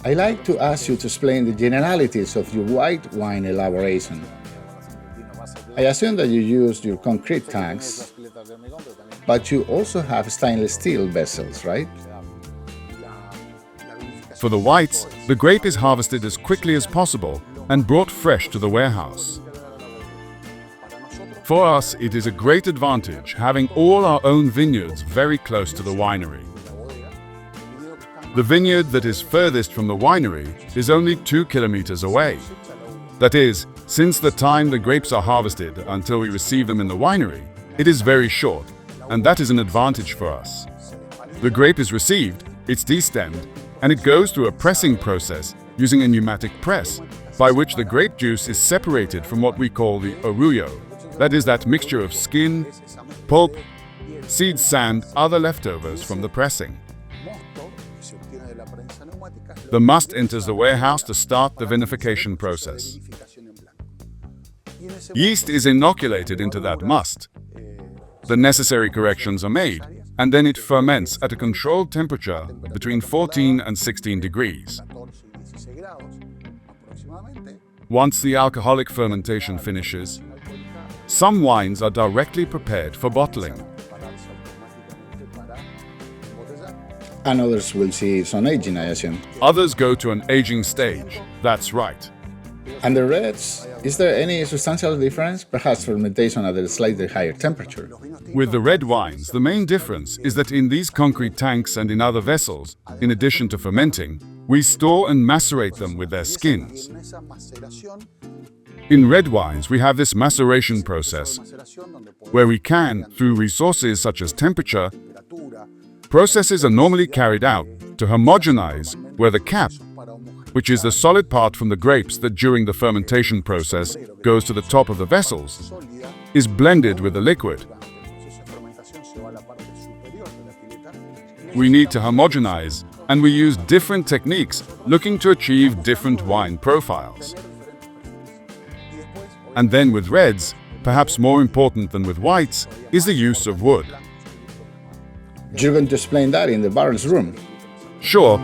I like to ask you to explain the generalities of your white wine elaboration. I assume that you use your concrete tanks, but you also have stainless steel vessels, right? For the whites, the grape is harvested as quickly as possible and brought fresh to the warehouse. For us, it is a great advantage having all our own vineyards very close to the winery. The vineyard that is furthest from the winery is only 2 kilometers away. That is, since the time the grapes are harvested until we receive them in the winery, it is very short, and that is an advantage for us. The grape is received, it's destemmed, and it goes through a pressing process using a pneumatic press, by which the grape juice is separated from what we call the arroyo. That is that mixture of skin, pulp, seed, sand, other leftovers from the pressing. The must enters the warehouse to start the vinification process. Yeast is inoculated into that must. The necessary corrections are made, and then it ferments at a controlled temperature between 14 and 16 degrees. Once the alcoholic fermentation finishes, some wines are directly prepared for bottling. And others will see some aging, I assume. Others go to an aging stage, that's right. And the reds, is there any substantial difference? Perhaps fermentation at a slightly higher temperature? With the red wines, the main difference is that in these concrete tanks and in other vessels, in addition to fermenting, we store and macerate them with their skins. In red wines, we have this maceration process, where we can, through resources such as temperature, processes are normally carried out to homogenize where the cap, which is the solid part from the grapes that during the fermentation process goes to the top of the vessels, is blended with the liquid. We need to homogenize, and we use different techniques looking to achieve different wine profiles. And then with reds, perhaps more important than with whites, is the use of wood. You're going to explain that in the barrels room. Sure.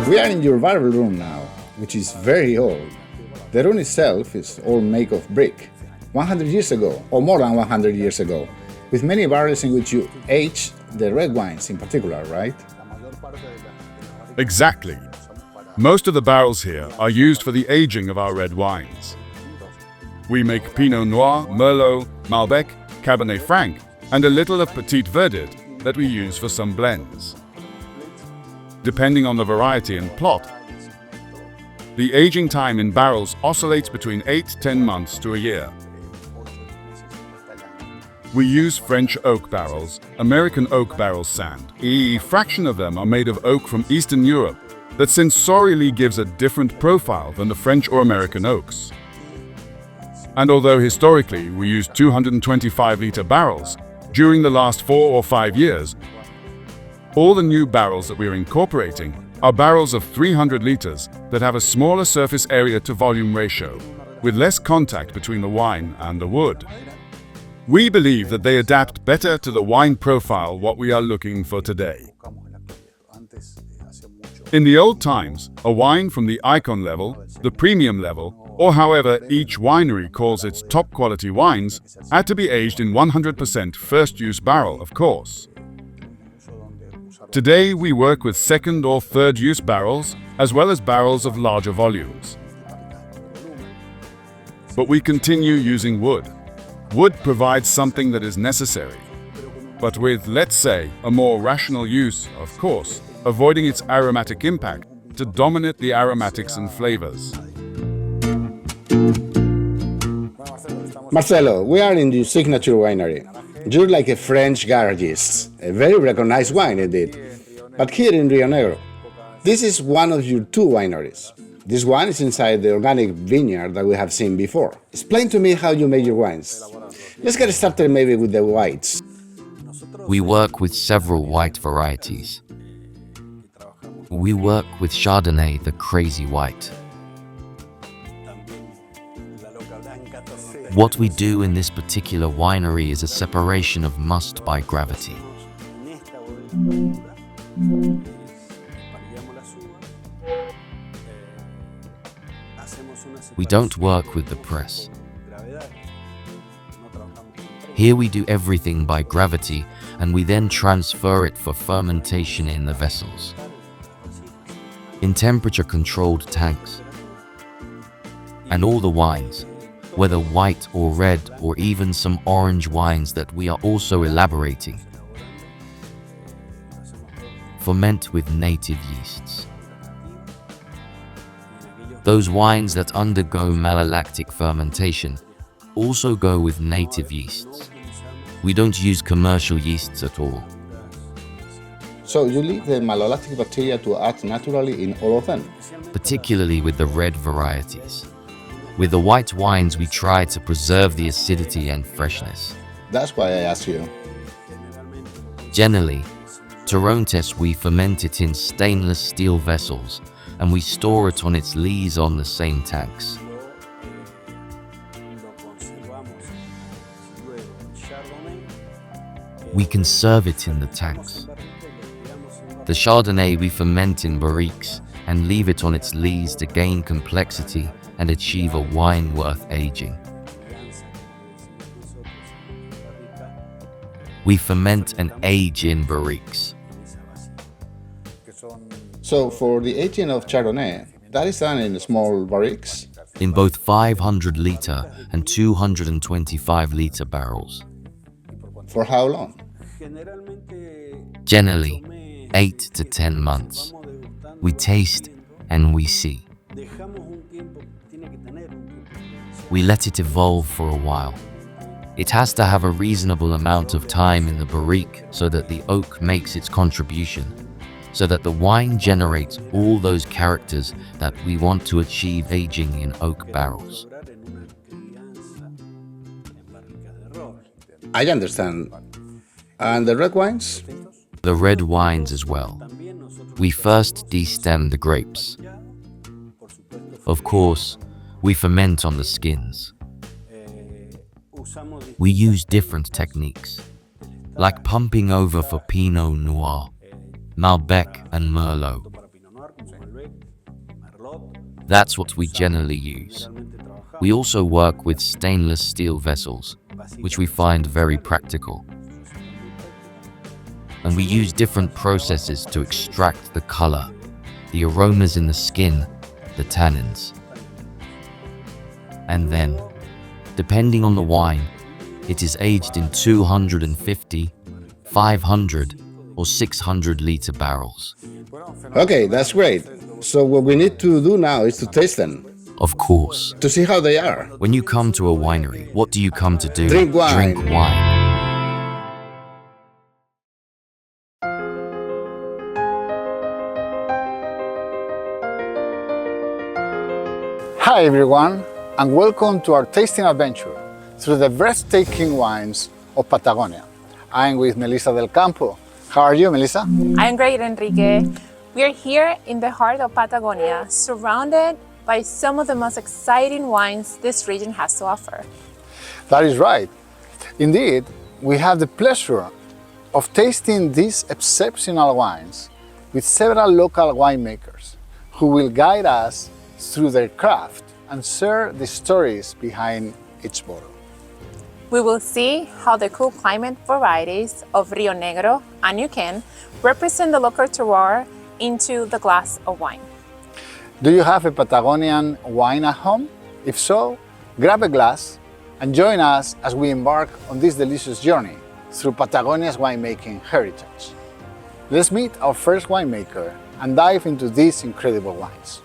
We are in your barrel room now, which is very old. The room itself is all made of brick, 100 years ago, or more than 100 years ago, with many barrels in which you age the red wines in particular, right? Exactly. Most of the barrels here are used for the aging of our red wines. We make Pinot Noir, Merlot, Malbec, Cabernet Franc, and a little of Petit Verdot that we use for some blends. Depending on the variety and plot, the aging time in barrels oscillates between 8-10 months to a year. We use French oak barrels, American oak barrel sand. A fraction of them are made of oak from Eastern Europe that sensorially gives a different profile than the French or American oaks. And although historically we used 225-liter barrels, during the last 4 or 5 years, all the new barrels that we are incorporating are barrels of 300 liters that have a smaller surface area to volume ratio, with less contact between the wine and the wood. We believe that they adapt better to the wine profile what we are looking for today. In the old times, a wine from the icon level, the premium level, or however each winery calls its top quality wines, had to be aged in 100% first-use barrel, of course. Today we work with second or third use barrels, as well as barrels of larger volumes. But we continue using wood. Wood provides something that is necessary, but with, let's say, a more rational use, of course, avoiding its aromatic impact to dominate the aromatics and flavors. Marcelo, we are in your signature winery. You're like a French garagist, a very recognized wine indeed. But here in Rio Negro, this is one of your 2 wineries. This one is inside the organic vineyard that we have seen before. Explain to me how you make your wines. Let's get started maybe with the whites. We work with several white varieties. We work with Chardonnay, the crazy white. What we do in this particular winery is a separation of must by gravity. We don't work with the press. Here we do everything by gravity, and we then transfer it for fermentation in the vessels, in temperature-controlled tanks. And all the wines, whether white or red or even some orange wines that we are also elaborating, ferment with native yeasts. Those wines that undergo malolactic fermentation also go with native yeasts. We don't use commercial yeasts at all. So you leave the malolactic bacteria to act naturally in all of them? Particularly with the red varieties. With the white wines, we try to preserve the acidity and freshness. That's why I asked you. Generally, Torontes we ferment it in stainless steel vessels, and we store it on its lees on the same tanks. We conserve it in the tanks. The Chardonnay we ferment in barriques and leave it on its lees to gain complexity and achieve a wine worth aging. We ferment and age in barriques. So for the aging of Chardonnay, that is done in small barriques? In both 500-liter and 225-liter barrels. For how long? Generally, 8 to 10 months. We taste and we see. We let it evolve for a while. It has to have a reasonable amount of time in the barrique so that the oak makes its contribution, so that the wine generates all those characters that we want to achieve aging in oak barrels. I understand. And the red wines? The red wines as well. We first destem the grapes. Of course, we ferment on the skins. We use different techniques, like pumping over for Pinot Noir, Malbec and Merlot. That's what we generally use. We also work with stainless steel vessels, which we find very practical. And we use different processes to extract the color, the aromas in the skin, the tannins. And then, depending on the wine, it is aged in 250, 500, or 600-liter barrels. Okay, that's great. So what we need to do now is to taste them, Of course, to see how they are. when you come to a winery, what do you come to do? Drink wine. Drink wine. Hi everyone, and welcome to our tasting adventure through the breathtaking wines of Patagonia. I'm with Melissa del Campo. How are you, Melissa? I'm great, Enrique. We are here in the heart of Patagonia, surrounded by some of the most exciting wines this region has to offer. That is right. Indeed, we have the pleasure of tasting these exceptional wines with several local winemakers who will guide us through their craft and share the stories behind each bottle. We will see how the cool climate varieties of Rio Negro and Neuquén represent the local terroir into the glass of wine. Do you have a Patagonian wine at home? If so, grab a glass and join us as we embark on this delicious journey through Patagonia's winemaking heritage. Let's meet our first winemaker and dive into these incredible wines.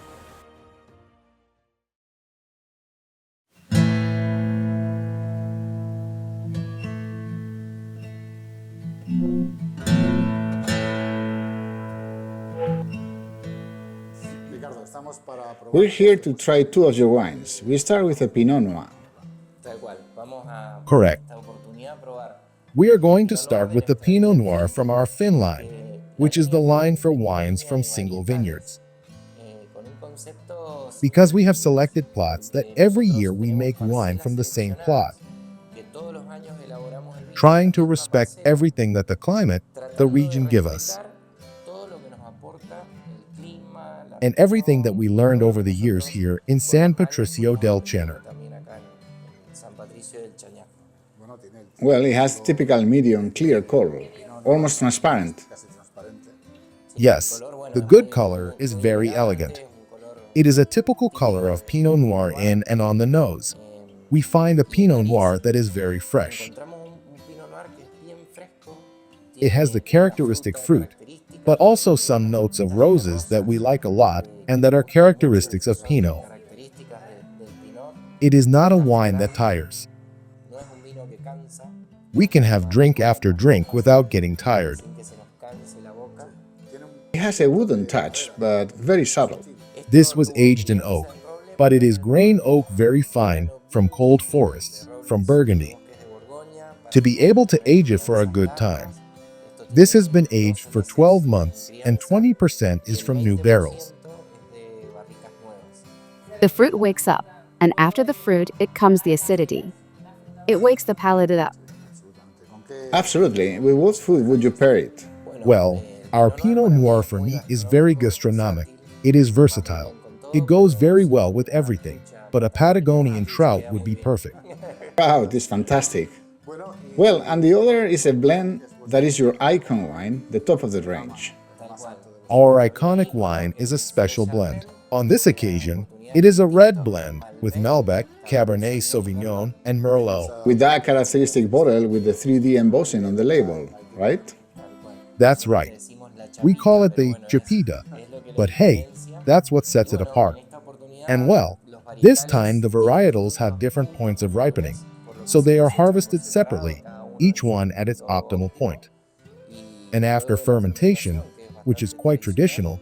We're here to try two of your wines. We start with a Pinot Noir. Correct. We are going to start with the Pinot Noir from our Fin line, which is the line for wines from single vineyards. Because we have selected plots that every year we make wine from the same plot, trying to respect everything that the climate, the region give us, and everything that we learned over the years here in San Patricio del Chañar. Well, it has typical medium clear color, almost transparent. Yes, the good color is very elegant. It is a typical color of Pinot Noir in and on the nose. We find a Pinot Noir that is very fresh. It has the characteristic fruit, but also some notes of roses that we like a lot and that are characteristics of Pinot. It is not a wine that tires. We can have drink after drink without getting tired. It has a wooden touch, but very subtle. This was aged in oak, but it is grain oak very fine from cold forests, from Burgundy. To be able to age it for a good time. This has been aged for 12 months and 20% is from new barrels. The fruit wakes up, and after the fruit, it comes the acidity. It wakes the palate up. Absolutely. With what food would you pair it? Well, our Pinot Noir for me is very gastronomic. It is versatile. It goes very well with everything, but a Patagonian trout would be perfect. Trout is fantastic. Well, and the other is a blend that is your icon wine, the top of the range. Our iconic wine is a special blend. On this occasion, it is a red blend with Malbec, Cabernet Sauvignon, and Merlot. With that characteristic bottle with the 3D embossing on the label, right? That's right. We call it the Chapita, but hey, that's what sets it apart. And well, this time the varietals have different points of ripening, so they are harvested separately, each one at its optimal point. And after fermentation, which is quite traditional,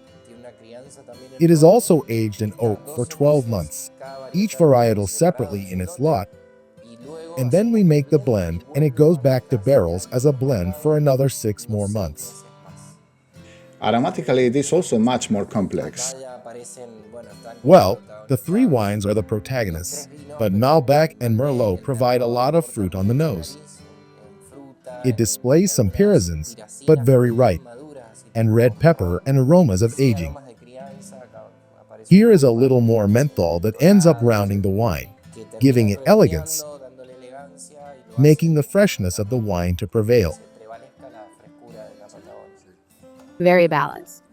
it is also aged in oak for 12 months, each varietal separately in its lot, and then we make the blend and it goes back to barrels as a blend for another 6 more months. Aromatically, it is also much more complex. Well, The three wines are the protagonists, but Malbec and Merlot provide a lot of fruit on the nose. It displays some pyrazins, but very ripe, and red pepper and aromas of aging. Here is a little more menthol that ends up rounding the wine, giving it elegance, making the freshness of the wine to prevail. Very balanced.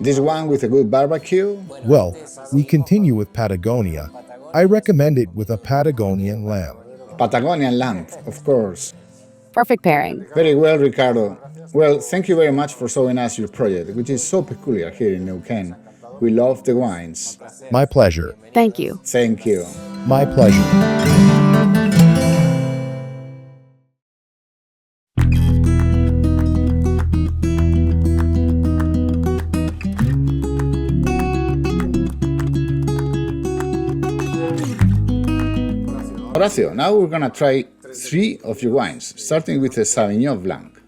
This one with a good barbecue. Well, we continue with Patagonia. I recommend it with a Patagonian lamb. Patagonian lamb, of course. Perfect pairing. Very well, Ricardo. Well, thank you very much for showing us your project, which is so peculiar here in Neuquén. We love the wines. My pleasure. Thank you. Thank you. My pleasure. Horacio, now we're going to try 3 of your wines, starting with the Sauvignon Blanc.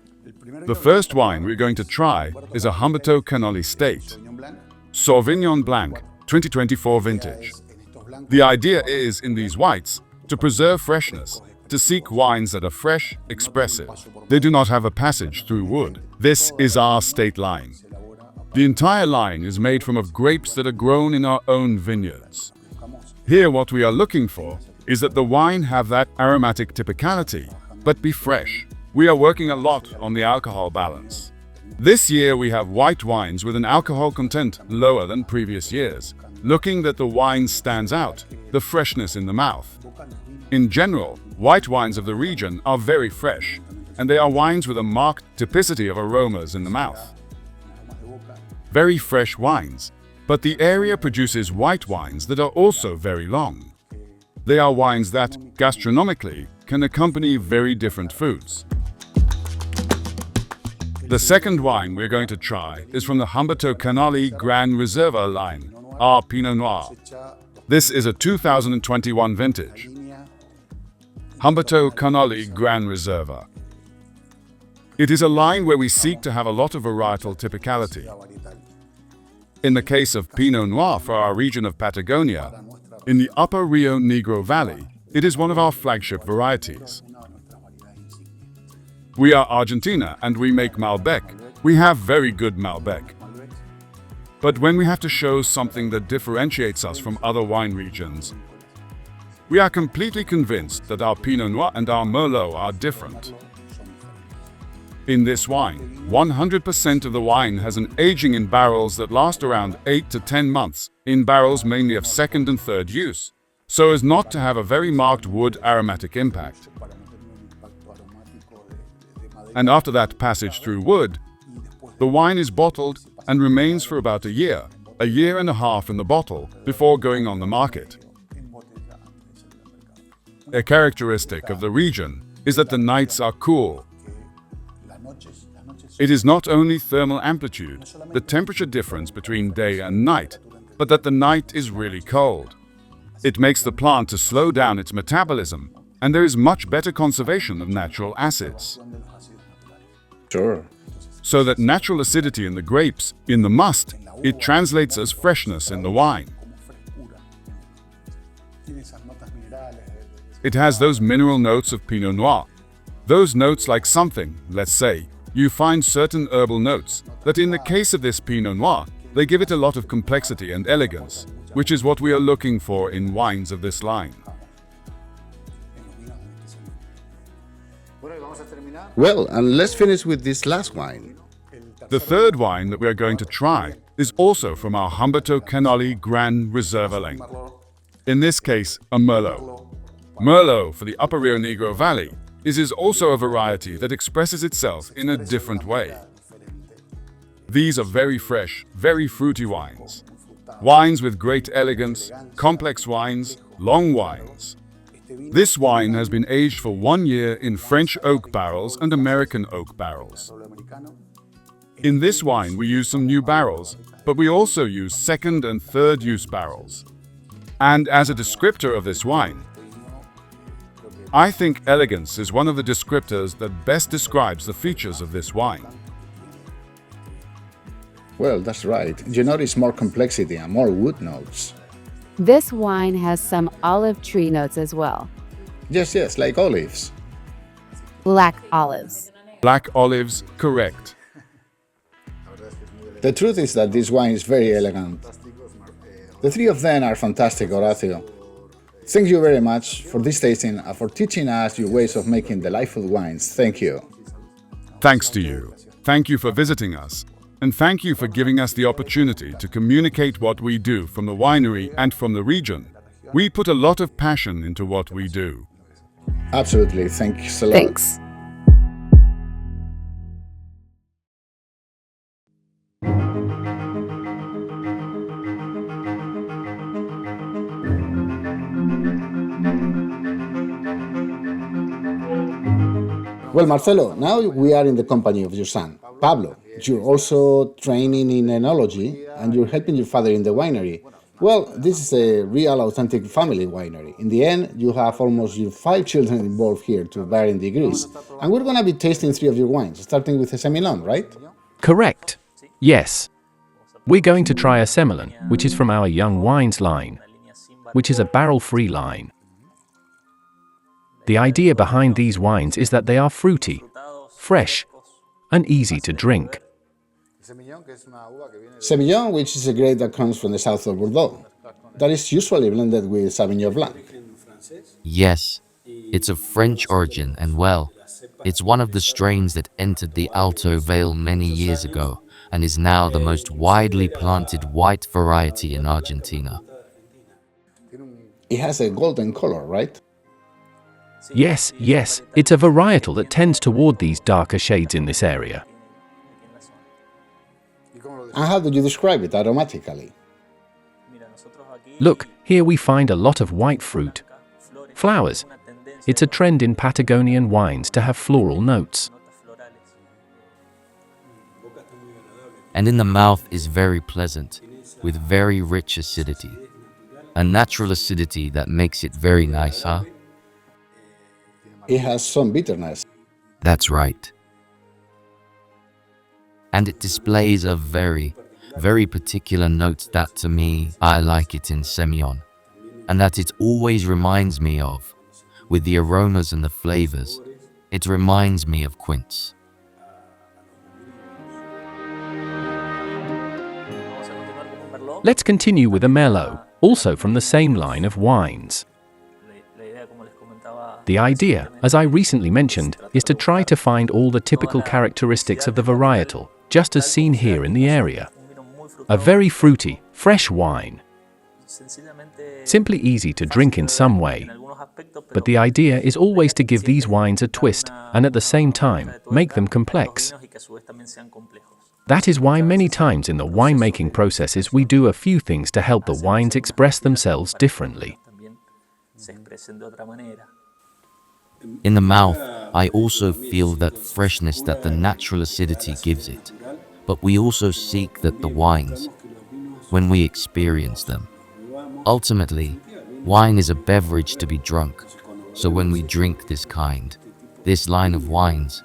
The first wine we're going to try is a Humberto Canoli State, Sauvignon Blanc 2024 vintage. The idea is, in these whites, to preserve freshness, to seek wines that are fresh, expressive. They do not have a passage through wood. This is our state line. The entire line is made from grapes that are grown in our own vineyards. Here what we are looking for is that the wine have that aromatic typicality, but be fresh. We are working a lot on the alcohol balance. This year we have white wines with an alcohol content lower than previous years, looking that the wine stands out, the freshness in the mouth. In general, white wines of the region are very fresh, and they are wines with a marked typicity of aromas in the mouth. Very fresh wines, but the area produces white wines that are also very long. They are wines that, gastronomically, can accompany very different foods. The second wine we're going to try is from the Humberto Canoli Gran Reserva line, our Pinot Noir. This is a 2021 vintage. Humberto Canoli Gran Reserva. It is a line where we seek to have a lot of varietal typicality. In the case of Pinot Noir for our region of Patagonia, in the upper Rio Negro Valley, it is one of our flagship varieties. We are Argentina and we make Malbec. We have very good Malbec. But when we have to show something that differentiates us from other wine regions, we are completely convinced that our Pinot Noir and our Merlot are different. In this wine, 100% of the wine has an aging in barrels that last around 8 to 10 months, in barrels mainly of second and third use, so as not to have a very marked wood aromatic impact. And after that passage through wood, the wine is bottled and remains for about a year and a half in the bottle before going on the market. A characteristic of the region is that the nights are cool. It is not only thermal amplitude, the temperature difference between day and night, but that the night is really cold. It makes the plant to slow down its metabolism, and there is much better conservation of natural acids. Sure. So that natural acidity in the grapes, in the must, it translates as freshness in the wine. It has those mineral notes of Pinot Noir. Those notes like something, let's say, you find certain herbal notes, that in the case of this Pinot Noir, they give it a lot of complexity and elegance, which is what we are looking for in wines of this line. Well, and let's finish with this last wine. The third wine that we are going to try is also from our Humberto Canoli Gran Reserva line. In this case, a Merlot. Merlot for the upper Rio Negro Valley is also a variety that expresses itself in a different way. These are very fresh, very fruity wines. Wines with great elegance, complex wines, long wines. This wine has been aged for 1 year in French oak barrels and American oak barrels. In this wine we use some new barrels, but we also use second and third use barrels. And as a descriptor of this wine, I think elegance is one of the descriptors that best describes the features of this wine. Well, that's right. You notice more complexity and more wood notes. This wine has some olive tree notes as well. Yes, like olives. Black olives. Black olives, correct. The truth is that this wine is very elegant. The three of them are fantastic, Horacio. Thank you very much for this tasting and for teaching us your ways of making delightful wines. Thank you. Thanks to you. Thank you for visiting us. And thank you for giving us the opportunity to communicate what we do from the winery and from the region. We put a lot of passion into what we do. Absolutely. Thanks a lot. Thanks. Well, Marcelo, now we are in the company of your son, Pablo. You're also training in enology and you're helping your father in the winery. Well, this is a real authentic family winery. In the end, you have almost your 5 children involved here to varying degrees. And we're going to be tasting 3 of your wines, starting with a Semillon, right? Correct. Yes. We're going to try a Semillon, which is from our Young Wines line, which is a barrel-free line. The idea behind these wines is that they are fruity, fresh, and easy to drink. Semillon, which is a grape that comes from the south of Bordeaux, that is usually blended with Sauvignon Blanc. Yes, it's of French origin and well, it's one of the strains that entered the Alto Vale many years ago and is now the most widely planted white variety in Argentina. It has a golden color, right? Yes, it's a varietal that tends toward these darker shades in this area. And how do you describe it aromatically? Look, here we find a lot of white fruit, flowers. It's a trend in Patagonian wines to have floral notes. And in the mouth is very pleasant, with very rich acidity. A natural acidity that makes it very nice, huh? It has some bitterness. That's right. And it displays a very, very particular note that to me, I like it in Semillon. And that it always reminds me of, with the aromas and the flavors, it reminds me of quince. Let's continue with a Merlot, also from the same line of wines. The idea, as I recently mentioned, is to try to find all the typical characteristics of the varietal, just as seen here in the area. A very fruity, fresh wine. Simply easy to drink in some way. But the idea is always to give these wines a twist and at the same time, make them complex. That is why many times in the winemaking processes we do a few things to help the wines express themselves differently. In the mouth, I also feel that freshness that the natural acidity gives it. But we also seek that the wines, when we experience them. Ultimately, wine is a beverage to be drunk. So when we drink this line of wines,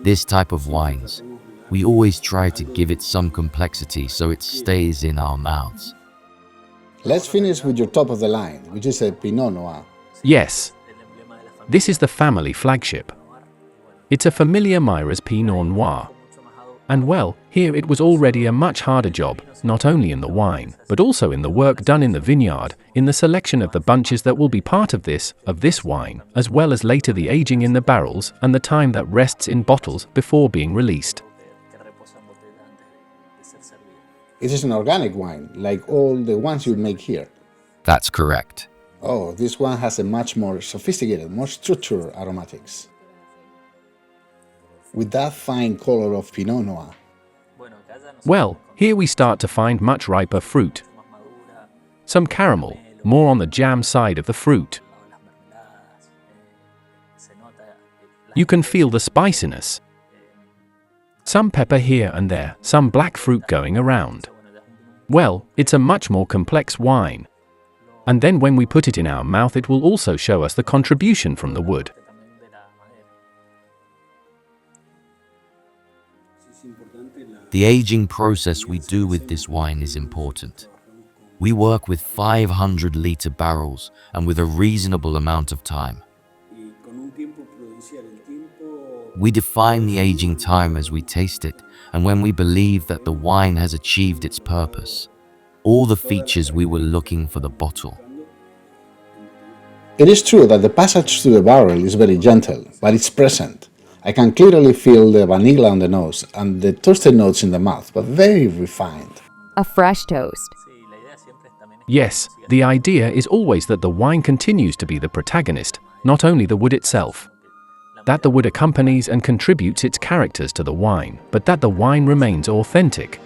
this type of wines, we always try to give it some complexity so it stays in our mouths. Let's finish with your top of the line, which is a Pinot Noir. Yes. This is the family flagship. It's a familiar Myra's Pinot Noir. And well, here it was already a much harder job, not only in the wine, but also in the work done in the vineyard, in the selection of the bunches that will be part of this wine, as well as later the aging in the barrels and the time that rests in bottles before being released. It is an organic wine, like all the ones you make here. That's correct. Oh, this one has a much more sophisticated, more structured aromatics. With that fine color of Pinot Noir. Well, here we start to find much riper fruit. Some caramel, more on the jam side of the fruit. You can feel the spiciness. Some pepper here and there, some black fruit going around. Well, it's a much more complex wine. And then when we put it in our mouth, it will also show us the contribution from the wood. The aging process we do with this wine is important. We work with 500-liter barrels and with a reasonable amount of time. We define the aging time as we taste it and when we believe that the wine has achieved its purpose, all the features we were looking for the bottle. It is true that the passage through the barrel is very gentle, but it's present. I can clearly feel the vanilla on the nose and the toasted notes in the mouth, but very refined. A fresh toast. Yes, the idea is always that the wine continues to be the protagonist, not only the wood itself. That the wood accompanies and contributes its characters to the wine, but that the wine remains authentic.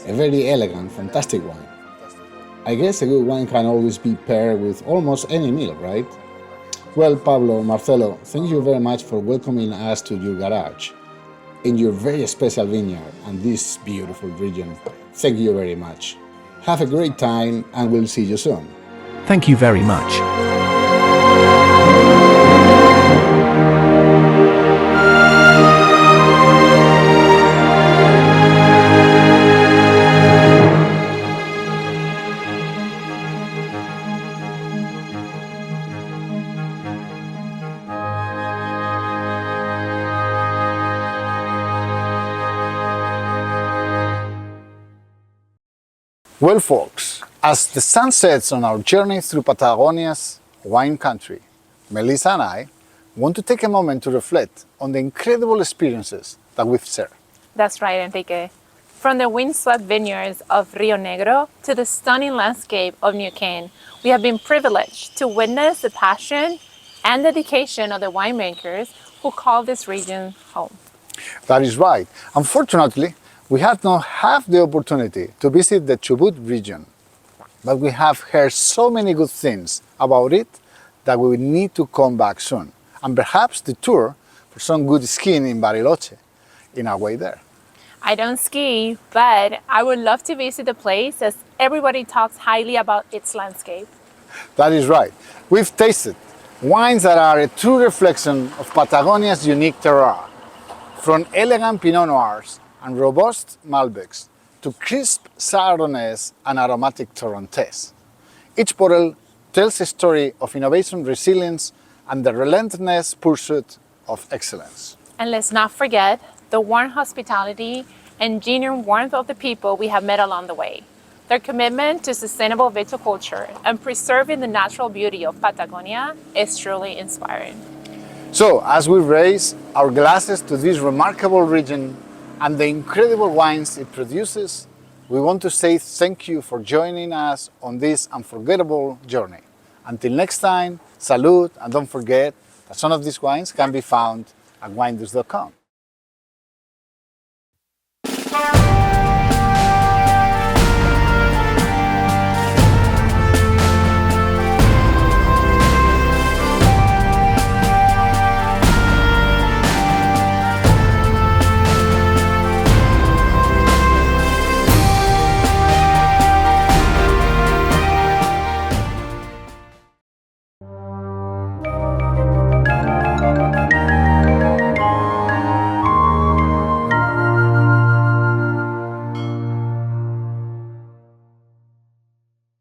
A very elegant, fantastic wine. I guess a good wine can always be paired with almost any meal, right? Well, Pablo, Marcelo, thank you very much for welcoming us to your garage, in your very special vineyard and this beautiful region. Thank you very much. Have a great time and we'll see you soon. Thank you very much. Well, folks, as the sun sets on our journey through Patagonia's wine country, Melissa and I want to take a moment to reflect on the incredible experiences that we've shared. That's right, Enrique. From the windswept vineyards of Rio Negro to the stunning landscape of Neuquén, we have been privileged to witness the passion and dedication of the winemakers who call this region home. That is right. Unfortunately, we had not had the opportunity to visit the Chubut region, but we have heard so many good things about it that we will need to come back soon, and perhaps the tour for some good skiing in Bariloche in our way there. I don't ski, but I would love to visit the place as everybody talks highly about its landscape. That is right. We've tasted wines that are a true reflection of Patagonia's unique terroir, from elegant Pinot Noirs and robust Malbecs to crisp Chardonnays and aromatic Torrontés. Each bottle tells a story of innovation, resilience, and the relentless pursuit of excellence. And let's not forget the warm hospitality and genuine warmth of the people we have met along the way. Their commitment to sustainable viticulture and preserving the natural beauty of Patagonia is truly inspiring. So, as we raise our glasses to this remarkable region and the incredible wines it produces, we want to say thank you for joining us on this unforgettable journey. Until next time, salud, and don't forget that some of these wines can be found at winedos.com.